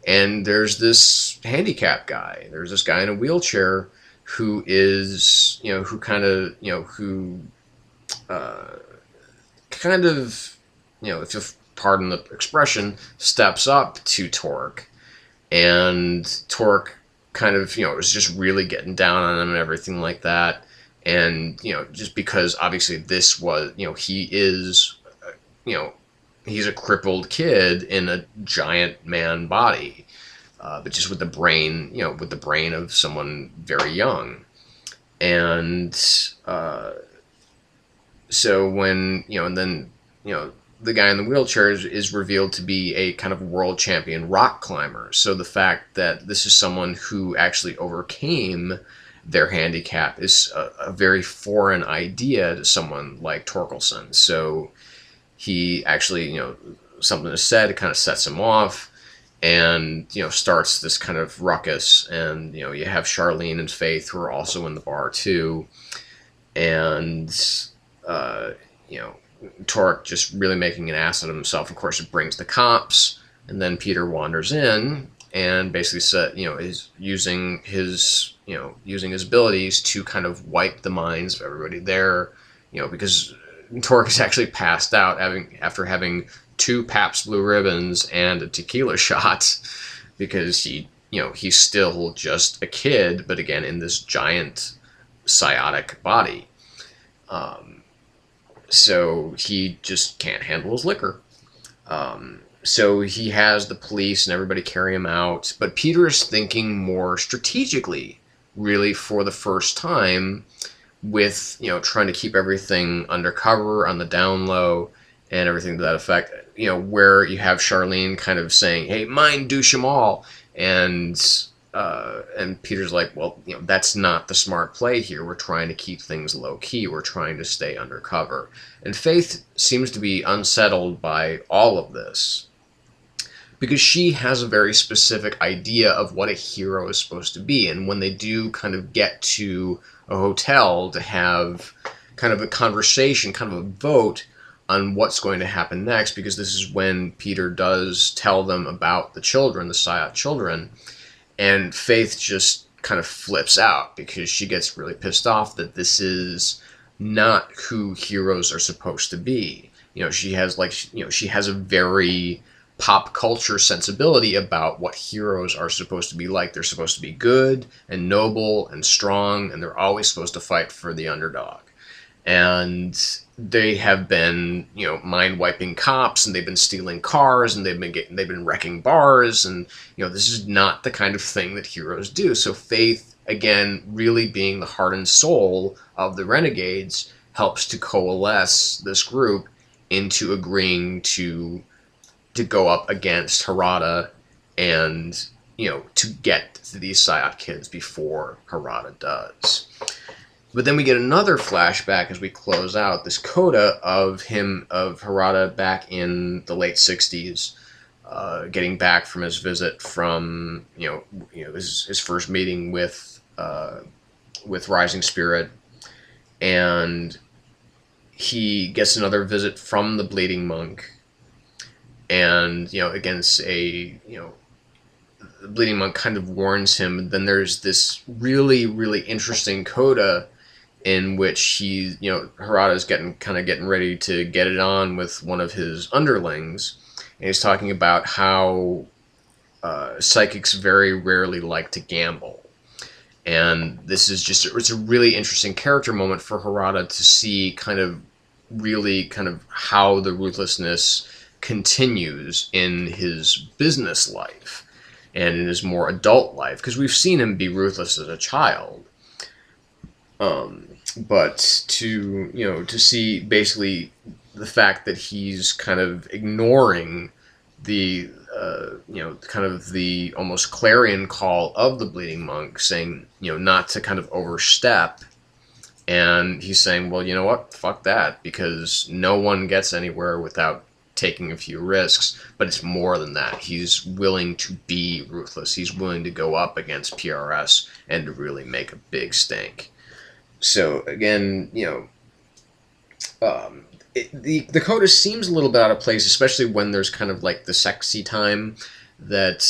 And there's this handicapped guy. There's this guy in a wheelchair who is, who kind of, if you pardon the expression, steps up to Torque. And Torque kind of, is just really getting down on him and everything like that. And, just because obviously this was, he is, he's a crippled kid in a giant man body, but just with the brain, with the brain of someone very young. And so when, and then, the guy in the wheelchair is revealed to be a kind of world champion rock climber. So the fact that this is someone who actually overcame their handicap is a very foreign idea to someone like Torkelson. So he actually, something is said, it kind of sets him off, and, starts this kind of ruckus. And, you have Charlene and Faith, who are also in the bar too. And, Torque just really making an ass out of himself. Of course, it brings the cops, and then Peter wanders in and basically is using his, using his abilities to kind of wipe the minds of everybody there, because Torque is actually passed out after having 2 Pabst Blue Ribbons and a tequila shot, because he's still just a kid, but again in this giant psiotic body. So he just can't handle his liquor. So he has the police and everybody carry him out, but Peter is thinking more strategically, really, for the first time, with, trying to keep everything undercover on the down low and everything to that effect, where you have Charlene kind of saying, hey, mine douche 'em all, and Peter's like, well, that's not the smart play here. We're trying to keep things low key. We're trying to stay undercover. And Faith seems to be unsettled by all of this, because she has a very specific idea of what a hero is supposed to be. And when they do kind of get to a hotel to have kind of a conversation, kind of a vote on what's going to happen next, because this is when Peter does tell them about the children, the Psyot children, and Faith just kind of flips out because she gets really pissed off that this is not who heroes are supposed to be. She has she has a very pop culture sensibility about what heroes are supposed to be like. They're supposed to be good and noble and strong, and they're always supposed to fight for the underdog. And they have been, mind-wiping cops, and they've been stealing cars, and they've been wrecking bars, and this is not the kind of thing that heroes do. So Faith, again, really being the heart and soul of the Renegades, helps to coalesce this group into agreeing to go up against Harada and, to get to these Psyot kids before Harada does. But then we get another flashback as we close out this coda of Harada back in the late 60s, getting back from his visit from, his first meeting with Rising Spirit, and he gets another visit from the Bleeding Monk, and, against the Bleeding Monk kind of warns him. And then there's this really, really interesting coda in which Harada's getting ready to get it on with one of his underlings, and he's talking about how psychics very rarely like to gamble. And this is it's a really interesting character moment for Harada to see really how the ruthlessness continues in his business life and in his more adult life, because we've seen him be ruthless as a child. But to see basically the fact that he's kind of ignoring the the almost clarion call of the Bleeding Monk, saying not to kind of overstep, and he's saying, well, you know what, fuck that, because no one gets anywhere without taking a few risks. But it's more than that. He's willing to be ruthless. He's willing to go up against PRS and to really make a big stink. So again, the coda seems a little bit out of place, especially when there's kind of like the sexy time that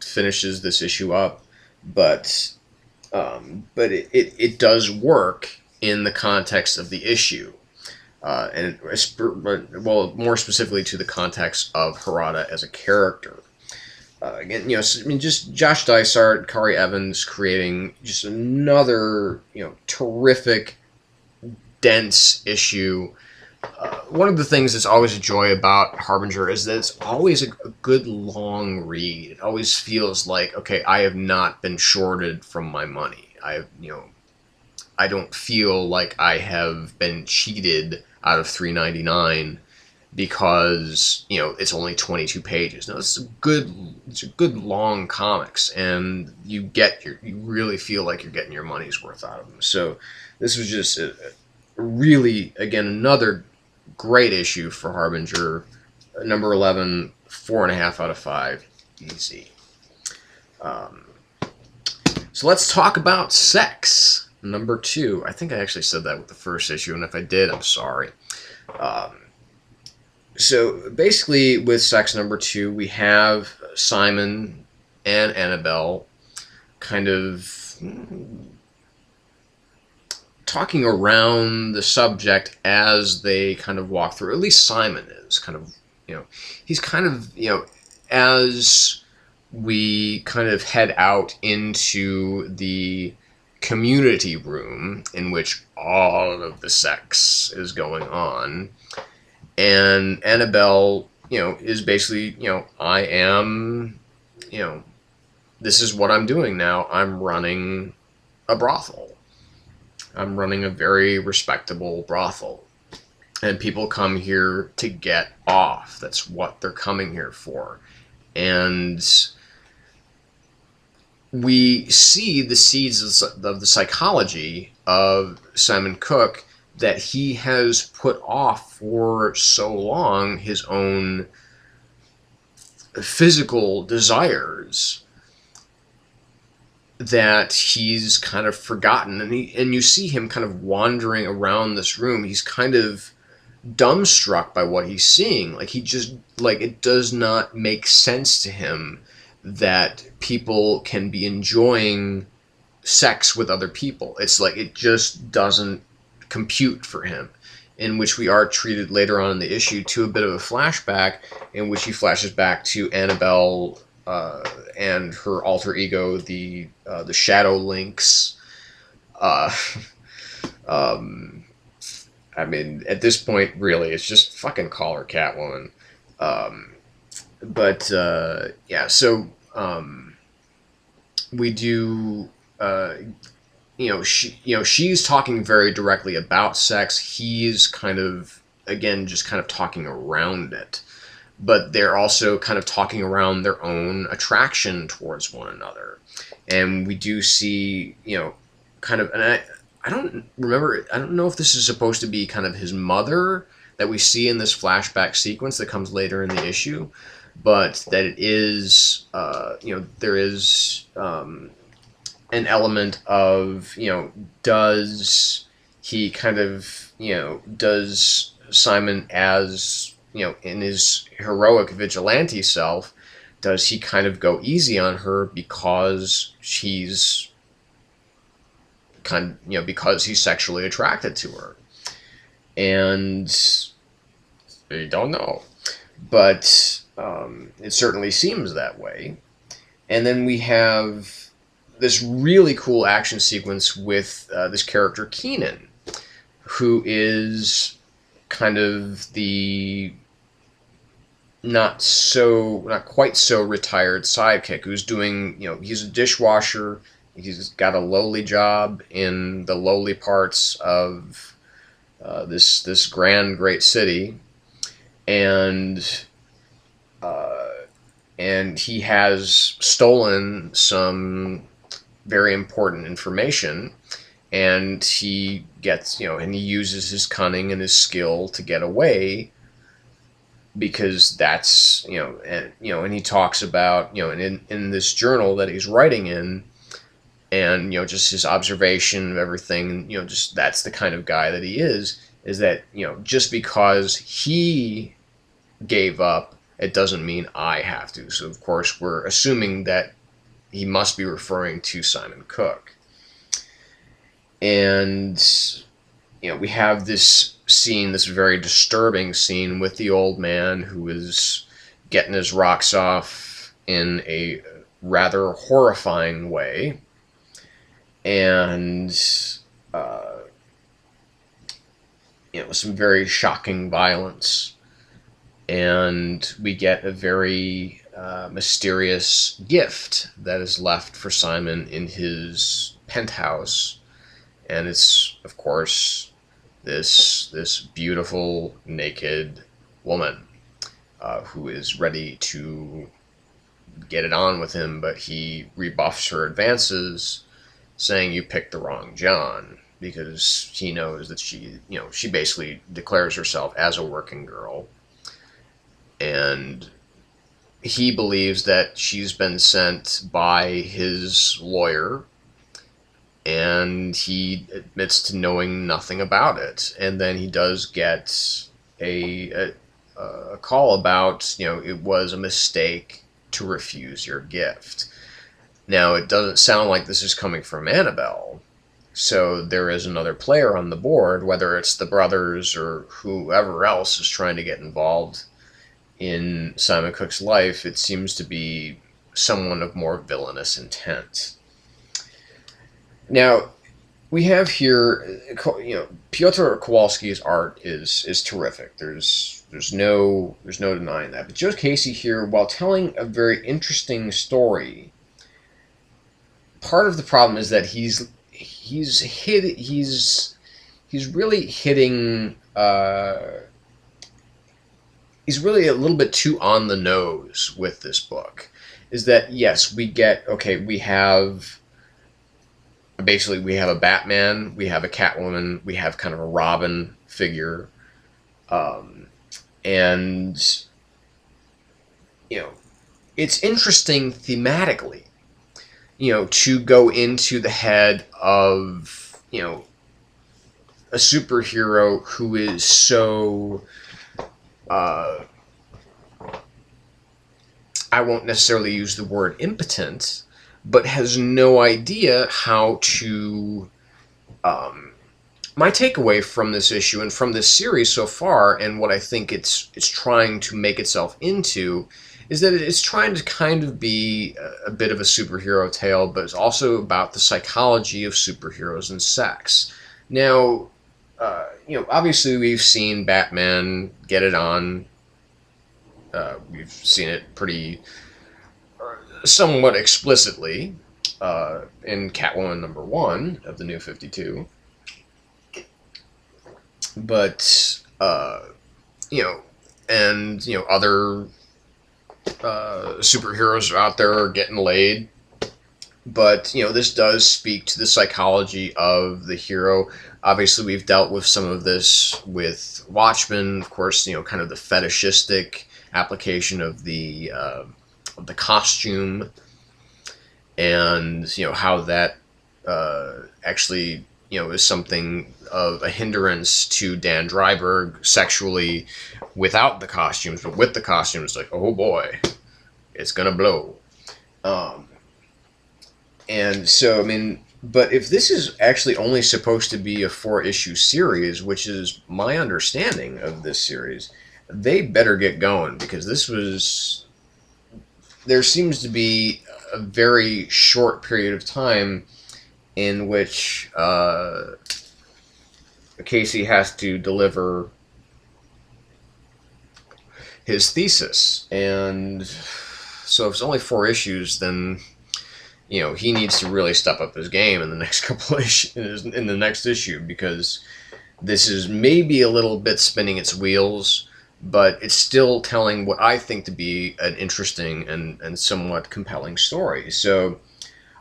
finishes this issue up, but it does work in the context of the issue, well, more specifically to the context of Harada as a character. Again, I mean, just Josh Dysart, Kari Evans creating just another, terrific, dense issue. One of the things that's always a joy about Harbinger is that it's always a good long read. It always feels like, okay, I have not been shorted from my money. I don't feel like I have been cheated out of $3.99 because it's only 22 pages. No, it's a good long comics, and you really feel like you're getting your money's worth out of them. So this was just really, again, another great issue for Harbinger. Number 11, 4.5 out of 5, easy. So let's talk about sex. Number 2. I think I actually said that with the first issue, and if I did, I'm sorry. So basically, with sex number 2, we have Simon and Annabelle kind of talking around the subject as they kind of walk through. At least Simon is kind of, he's kind of, as we kind of head out into the community room in which all of the sex is going on. And Annabelle, is basically, I am, this is what I'm doing now. I'm running a brothel. I'm running a very respectable brothel. And people come here to get off. That's what they're coming here for. And we see the seeds of the psychology of Simon Cook that he has put off for so long, his own physical desires, that he's kind of forgotten. And you see him kind of wandering around this room. He's kind of dumbstruck by what he's seeing. It does not make sense to him that people can be enjoying sex with other people. It's like it just doesn't compute for him, in which we are treated later on in the issue to a bit of a flashback in which he flashes back to Annabelle and her alter ego, the Shadow Lynx. I mean, at this point, really, it's just fucking call her Catwoman. Yeah, so we do. She's talking very directly about sex. He's kind of, again, just kind of talking around it. But they're also kind of talking around their own attraction towards one another. And we do see, kind of, and I don't remember, I don't know if this is supposed to be kind of his mother that we see in this flashback sequence that comes later in the issue, but that it is, there is an element of, does he kind of, does Simon as, in his heroic vigilante self, does he kind of go easy on her because she's because he's sexually attracted to her? And you don't know, but it certainly seems that way. And then we have this really cool action sequence with this character Keenan, who is kind of the not quite so retired sidekick, who's doing, he's a dishwasher. He's got a lowly job in the lowly parts of this great city, and he has stolen some very important information, and he gets, and he uses his cunning and his skill to get away, because that's, and he talks about, in this journal that he's writing in, and just his observation of everything, just that's the kind of guy that he is that just because he gave up, it doesn't mean I have to. So of course we're assuming that he must be referring to Simon Cook. And we have this scene, this very disturbing scene with the old man who is getting his rocks off in a rather horrifying way. And some very shocking violence. And we get a very mysterious gift that is left for Simon in his penthouse. And it's, of course, this beautiful, naked woman who is ready to get it on with him, but he rebuffs her advances, saying, "You picked the wrong John," because he knows that she basically declares herself as a working girl. And he believes that she's been sent by his lawyer, and he admits to knowing nothing about it. And then he does get a call about, it was a mistake to refuse your gift. Now, it doesn't sound like this is coming from Annabelle, so there is another player on the board, whether it's the brothers or whoever else is trying to get involved in Simon Cook's life. It seems to be someone of more villainous intent. Now, we have here, Piotr Kowalski's art is terrific. There's no denying that. But Joe Casey here, while telling a very interesting story, part of the problem is that he's really hitting. He's really a little bit too on the nose with this book. Is that, yes, we have basically we have a Batman, we have a Catwoman, we have kind of a Robin figure, and it's interesting thematically, to go into the head of a superhero who is so I won't necessarily use the word impotent, but has no idea how to... my takeaway from this issue and from this series so far, and what I think it's trying to make itself into, is that it's trying to kind of be a bit of a superhero tale, but it's also about the psychology of superheroes and sex. Now, obviously we've seen Batman get it on. We've seen it pretty somewhat explicitly in Catwoman #1 of the New 52. But, other superheroes are out there getting laid. But, this does speak to the psychology of the hero. Obviously, we've dealt with some of this with Watchmen, of course, kind of the fetishistic application of the costume, and, how that actually, is something of a hindrance to Dan Dreiberg sexually without the costumes, but with the costumes, like, oh boy, it's gonna blow. And so, but if this is actually only supposed to be a 4-issue series, which is my understanding of this series, they better get going, because there seems to be a very short period of time in which Casey has to deliver his thesis. And so if it's only 4 issues, then he needs to really step up his game in the next couple issues, in the next issue, because this is maybe a little bit spinning its wheels, but it's still telling what I think to be an interesting and somewhat compelling story. So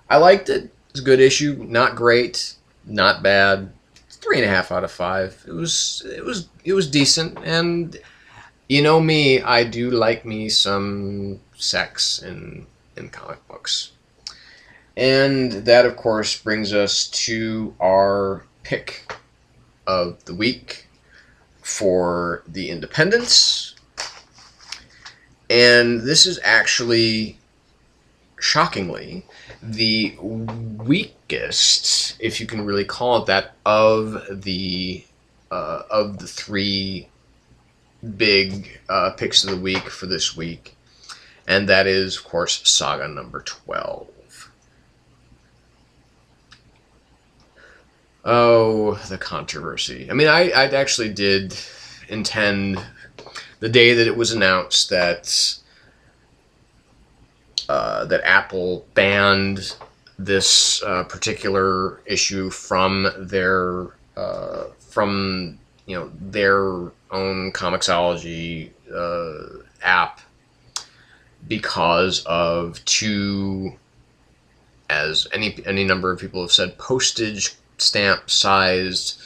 I liked it. It's a good issue. Not great, not bad. 3.5 out of 5. It was decent, and me, I do like me some sex in comic books. And that, of course, brings us to our pick of the week for the Independents. And this is actually, shockingly, the weakest, if you can really call it that, of the three big picks of the week for this week. And that is, of course, Saga number 12. Oh, the controversy. I mean, I actually did intend, the day that it was announced that that Apple banned this particular issue from their their own Comixology app because of two, as any number of people have said, postage stamp sized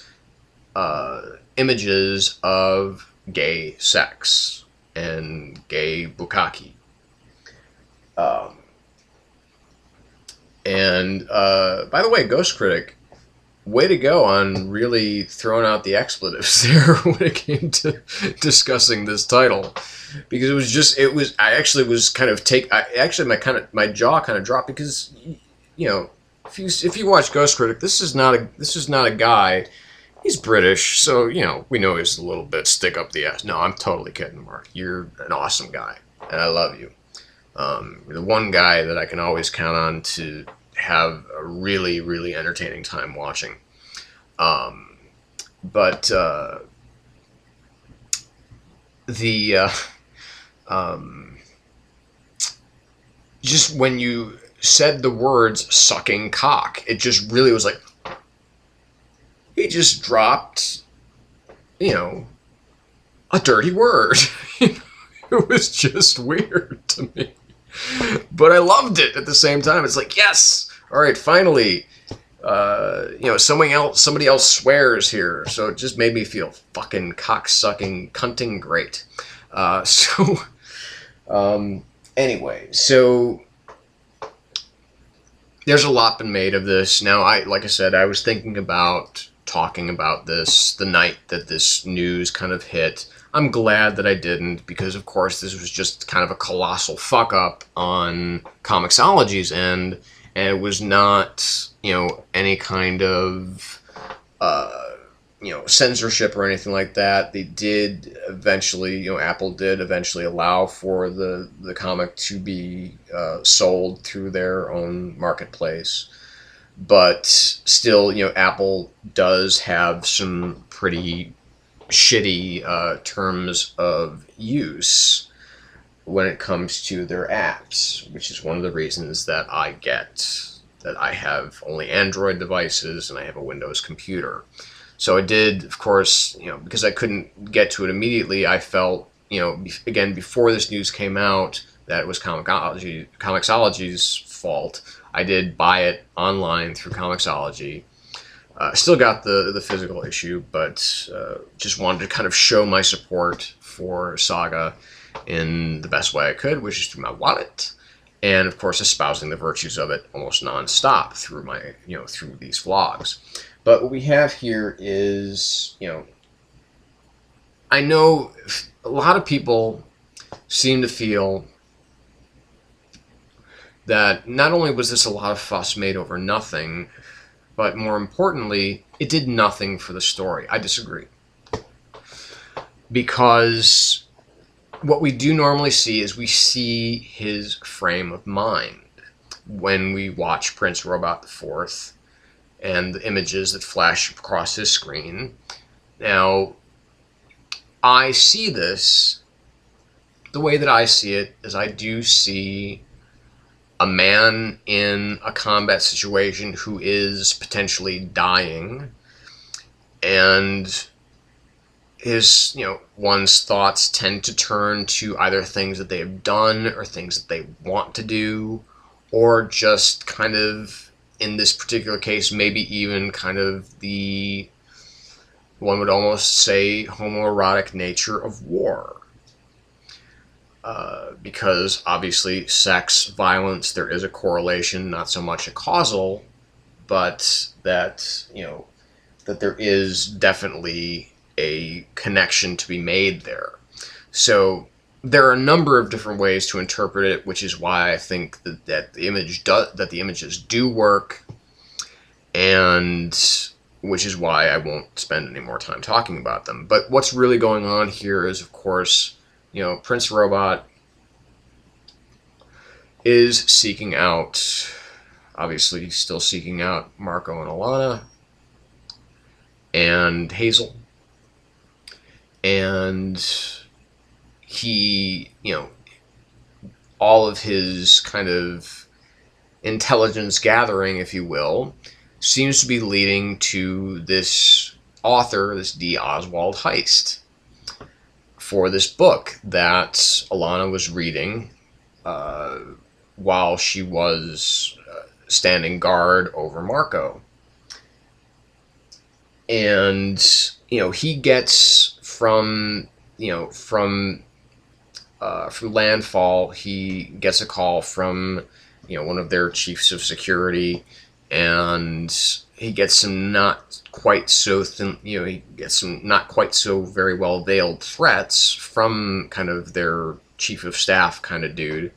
images of gay sex and gay bukkake. By the way, Ghost Critic, way to go on really throwing out the expletives there when it came to discussing this title, because I actually was kind of my jaw kind of dropped, because if you watch Ghost Critic, this is not a guy. He's British, so we know he's a little bit stick up the ass. No, I'm totally kidding, Mark. You're an awesome guy, and I love you. You're the one guy that I can always count on to have a really, really entertaining time watching. Just when you said the words "sucking cock," it just really was like he just dropped, a dirty word. It was just weird to me, but I loved it at the same time. It's like, yes, all right, finally, somebody else swears here, so it just made me feel fucking cock-sucking, cunting great. Anyway, so there's a lot been made of this. Now, like I said, I was thinking about talking about this the night that this news kind of hit. I'm glad that I didn't, because of course this was just kind of a colossal fuck up on Comixology's end, and it was not, any kind of, censorship or anything like that. They did eventually, Apple did eventually allow for the comic to be sold through their own marketplace. But still, Apple does have some pretty shitty terms of use when it comes to their apps, which is one of the reasons that I have only Android devices and I have a Windows computer. So I did, of course, because I couldn't get to it immediately, I felt, again, before this news came out, that it was Comixology's fault. I did buy it online through Comixology. Still got the physical issue, but just wanted to kind of show my support for Saga in the best way I could, which is through my wallet, and of course espousing the virtues of it almost non-stop through my through these vlogs. But what we have here is, I know a lot of people seem to feel that not only was this a lot of fuss made over nothing, but more importantly, it did nothing for the story. I disagree. Because what we do normally see is we see his frame of mind when we watch Prince Robot IV and the images that flash across his screen. Now, I see this, the way that I see it is I do see a man in a combat situation who is potentially dying, and his, one's thoughts tend to turn to either things that they have done or things that they want to do, or just kind of, in this particular case, maybe even kind of the, one would almost say, homoerotic nature of war. because obviously sex, violence, there is a correlation, not so much a causal, but that, that there is definitely a connection to be made there. So there are a number of different ways to interpret it, which is why I think that the images do work, and which is why I won't spend any more time talking about them. But what's really going on here is, of course, Prince Robot is seeking out, obviously he's still seeking out Marco and Alana and Hazel. And he, all of his kind of intelligence gathering, if you will, seems to be leading to this author, this D. Oswald Heist, for this book that Alana was reading while she was standing guard over Marco. And, he gets from Landfall, he gets a call from, one of their chiefs of security, and he gets some not quite so he gets some not quite so very well veiled threats from kind of their chief of staff kind of dude,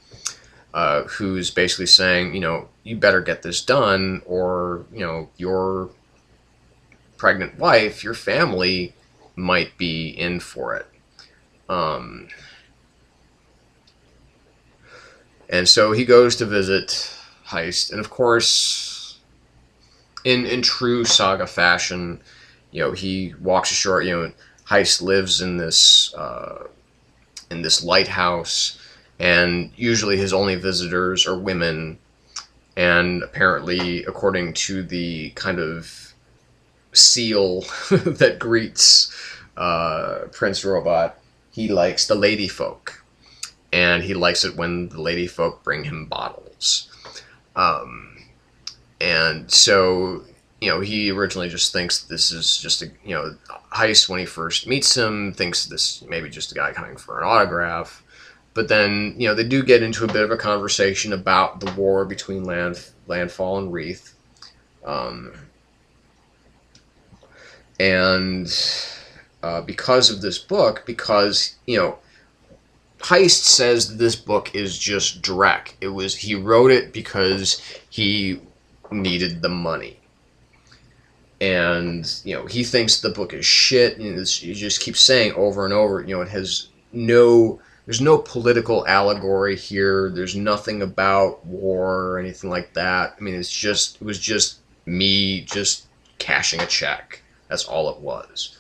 who's basically saying, you better get this done, or, your pregnant wife, your family might be in for it. And so he goes to visit Heist, and of course, in true Saga fashion, he walks ashore. Heist lives in this lighthouse, and usually his only visitors are women. And apparently, according to the kind of seal that greets Prince Robot, he likes the lady folk. And he likes it when the lady folk bring him bottles. And so, he originally just thinks this is just a, Heist, when he first meets him, thinks this maybe just a guy coming for an autograph. But then, they do get into a bit of a conversation about the war between Landfall and Wreath. Because of this book, because, Heist says this book is just dreck. He wrote it because he needed the money. And, he thinks the book is shit, and he just keeps saying over and over, it has there's no political allegory here, there's nothing about war or anything like that. I mean, it was just me just cashing a check. That's all it was.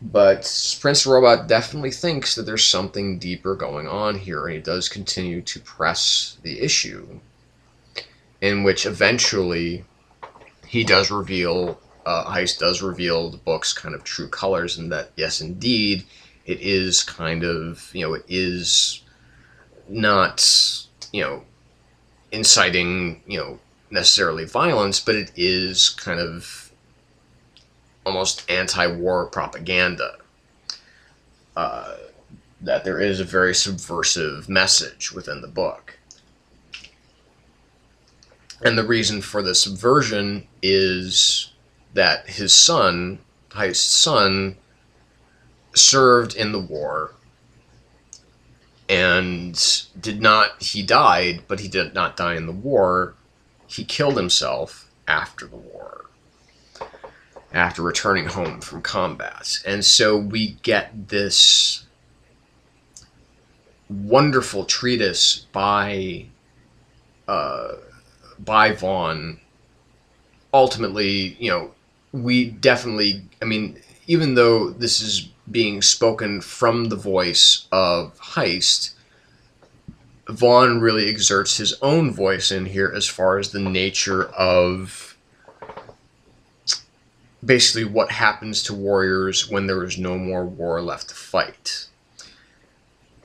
But Prince Robot definitely thinks that there's something deeper going on here, and he does continue to press the issue, in which eventually he does reveal, Heist does reveal the book's kind of true colors, and that, yes, indeed, it is kind of, it is not, inciting, necessarily violence, but it is kind of almost anti-war propaganda. That there is a very subversive message within the book. And the reason for the subversion is that his son, Heist's son, served in the war, and he died, but he did not die in the war. He killed himself after the war, after returning home from combat. And so we get this wonderful treatise by Vaughn. Ultimately, we definitely, even though this is being spoken from the voice of Heist, Vaughn really exerts his own voice in here as far as the nature of basically what happens to warriors when there is no more war left to fight.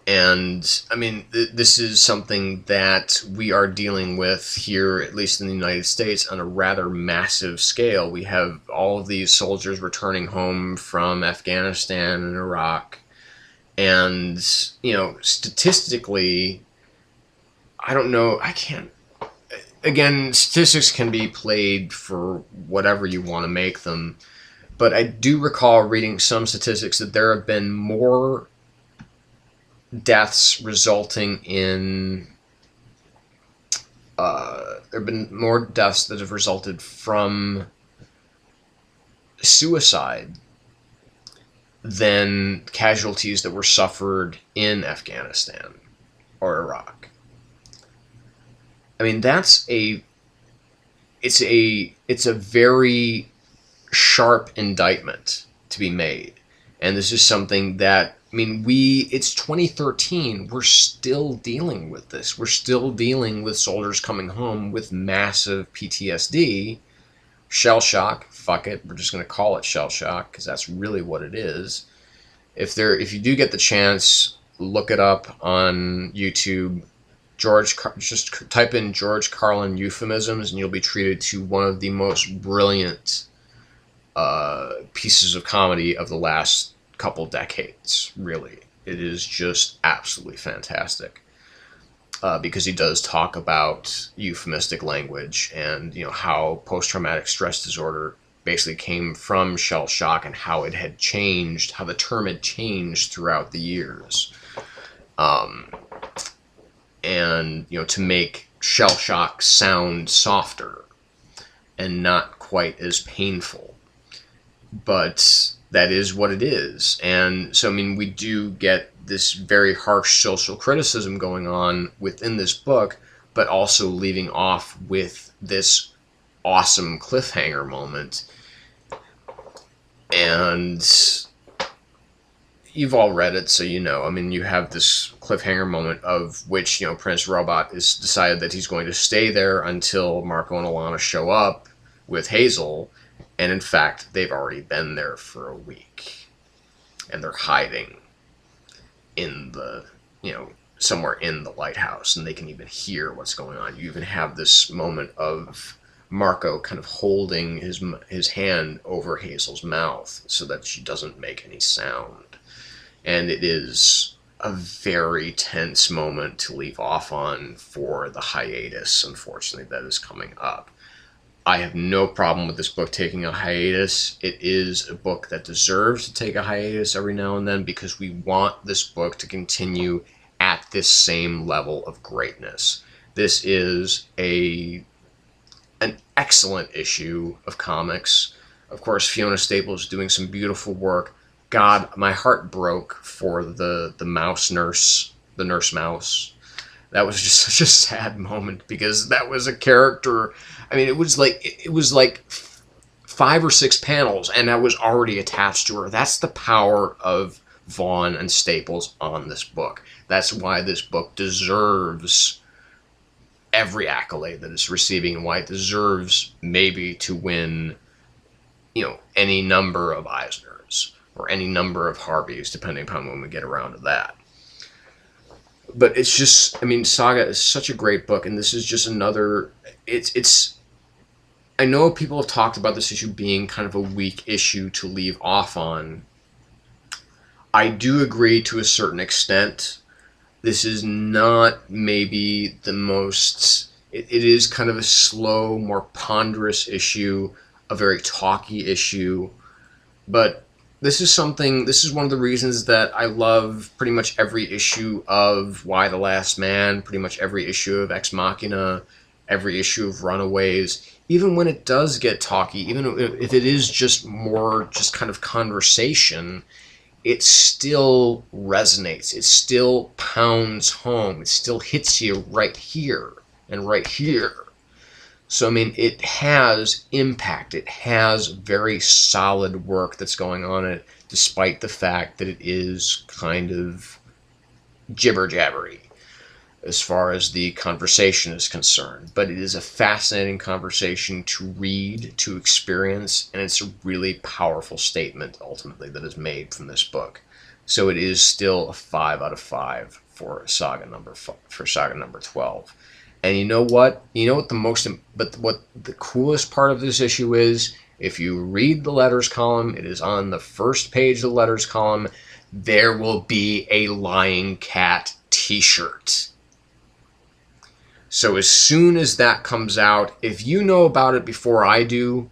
And I mean, this is something that we are dealing with here, at least in the United States, on a rather massive scale. We have all of these soldiers returning home from Afghanistan and Iraq. And, you know, statistically, I don't know, I can't. Again, statistics can be played for whatever you want to make them. But I do recall reading some statistics that there have been more deaths resulting in there have been more deaths that have resulted from suicide than casualties that were suffered in Afghanistan or Iraq. I mean, it's a very sharp indictment to be made. And this is something that, I mean, it's 2013. We're still dealing with this. We're still dealing with soldiers coming home with massive PTSD, shell shock. Fuck it. We're just going to call it shell shock because that's really what it is. If you do get the chance, look it up on YouTube. Just type in George Carlin euphemisms and you'll be treated to one of the most brilliant pieces of comedy of the last couple decades. Really, it is just absolutely fantastic because he does talk about euphemistic language and, you know, how post-traumatic stress disorder basically came from shell shock and how it had changed, how the term had changed throughout the years, and, you know, to make shell shock sound softer and not quite as painful. But that is what it is. And so, I mean, we do get this very harsh social criticism going on within this book, but also leaving off with this awesome cliffhanger moment. And you've all read it, so you know. I mean, you have this cliffhanger moment of which, you know, Prince Robot has decided that he's going to stay there until Marco and Alana show up with Hazel. And in fact, they've already been there for a week. And they're hiding in the, you know, somewhere in the lighthouse. And they can even hear what's going on. You even have this moment of Marco kind of holding his hand over Hazel's mouth so that she doesn't make any sound. And it is a very tense moment to leave off on for the hiatus, unfortunately, that is coming up. I have no problem with this book taking a hiatus. It is a book that deserves to take a hiatus every now and then because we want this book to continue at this same level of greatness. This is an excellent issue of comics. Of course, Fiona Staples is doing some beautiful work. God, my heart broke for the mouse nurse, the nurse mouse. That was just such a sad moment because that was a character. I mean, it was like 5 or 6 panels, and I was already attached to her. That's the power of Vaughn and Staples on this book. That's why this book deserves every accolade that it's receiving, and why it deserves maybe to win, you know, any number of EISNERS or any number of Harveys, depending upon when we get around to that. But it's just, I mean, Saga is such a great book, and this is just another, I know people have talked about this issue being kind of a weak issue to leave off on. I do agree to a certain extent. This is not maybe the most, it is kind of a slow, more ponderous issue, a very talky issue, but this is one of the reasons that I love pretty much every issue of Y the Last Man, pretty much every issue of Ex Machina, every issue of Runaways. Even when it does get talky, even if it is just more just kind of conversation, it still resonates. It still pounds home. It still hits you right here and right here. So, I mean, it has impact. It has very solid work that's going on in it, despite the fact that it is kind of jibber-jabbery as far as the conversation is concerned. But it is a fascinating conversation to read, to experience, and it's a really powerful statement, ultimately, that is made from this book. So it is still a 5 out of 5 for Saga number 12. And you know what? You know what what the coolest part of this issue is? If you read the letters column, it is on the first page of the letters column. There will be a Lying Cat t-shirt. So as soon as that comes out, if you know about it before I do,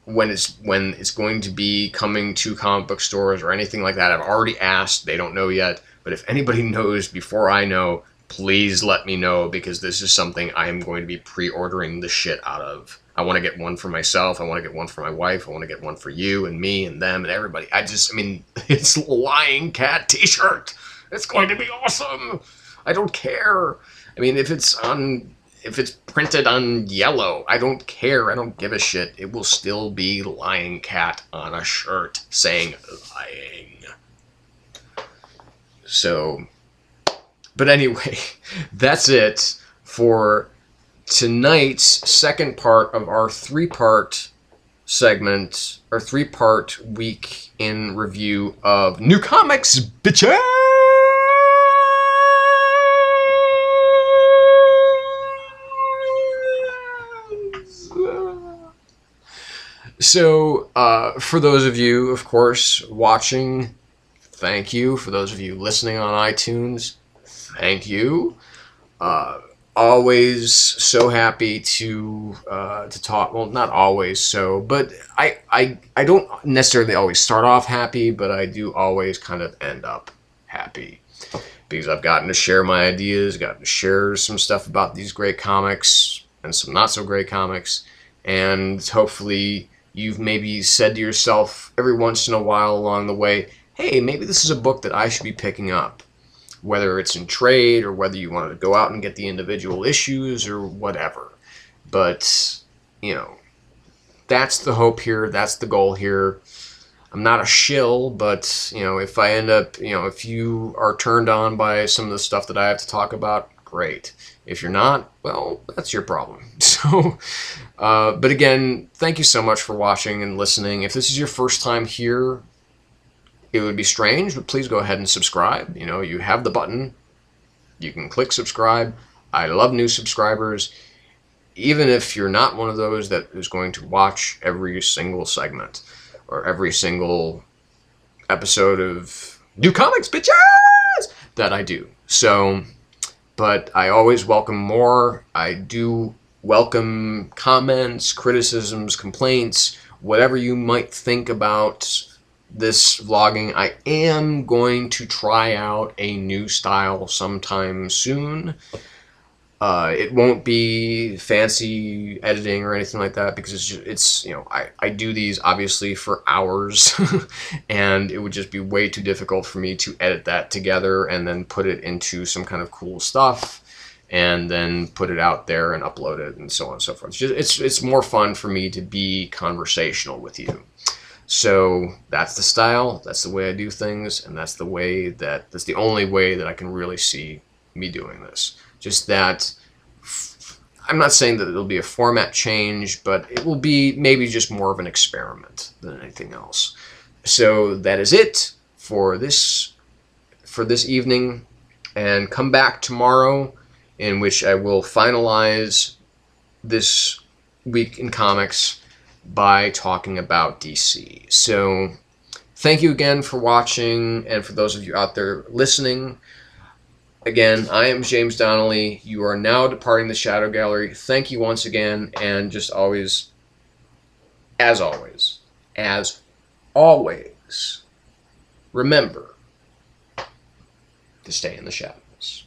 when it's going to be coming to comic book stores or anything like that, I've already asked. They don't know yet. But if anybody knows before I know, please let me know, because this is something I am going to be pre-ordering the shit out of. I want to get one for myself. I want to get one for my wife. I want to get one for you and me and them and everybody. I mean, it's a Lying Cat t-shirt. It's going to be awesome. I don't care. I mean, if it's printed on yellow, I don't care. I don't give a shit. It will still be Lying Cat on a shirt saying lying. So, but anyway, that's it for tonight's second part of our three-part segment, our three-part week in review of New Comics, bitches! So, for those of you, of course, watching, thank you. For those of you listening on iTunes, thank you. Always so happy to talk. Well, not always so, but I don't necessarily always start off happy, but I do always kind of end up happy, because I've gotten to share my ideas, gotten to share some stuff about these great comics and some not so great comics, and hopefully you've maybe said to yourself every once in a while along the way, hey, maybe this is a book that I should be picking up. Whether it's in trade or whether you wanted to go out and get the individual issues or whatever. But, you know, that's the hope here. That's the goal here. I'm not a shill, but, you know, if I end up, you know, if you are turned on by some of the stuff that I have to talk about, great. If you're not, well, that's your problem. So, but again, thank you so much for watching and listening. If this is your first time here, it would be strange, but please go ahead and subscribe. You know, you have the button. You can click subscribe. I love new subscribers. Even if you're not one of those that is going to watch every single segment or every single episode of New Comics, bitches, that I do. So, but I always welcome more. I do welcome comments, criticisms, complaints, whatever you might think about this vlogging. I am going to try out a new style sometime soon. It won't be fancy editing or anything like that, because it's you know, I do these obviously for hours and it would just be way too difficult for me to edit that together and then put it into some kind of cool stuff and then put it out there and upload it and so on and so forth. It's more fun for me to be conversational with you. So that's the style, that's the way I do things, and that's the only way that I can really see me doing this. Just that, I'm not saying that it'll be a format change, but it will be maybe just more of an experiment than anything else. So that is it for this evening, and come back tomorrow, in which I will finalize this week in comics by talking about DC. So thank you again for watching, and for those of you out there listening, again, I am James Donnelly. You are now departing the Shadow Gallery. Thank you once again, and just always, as always, remember to stay in the shadows.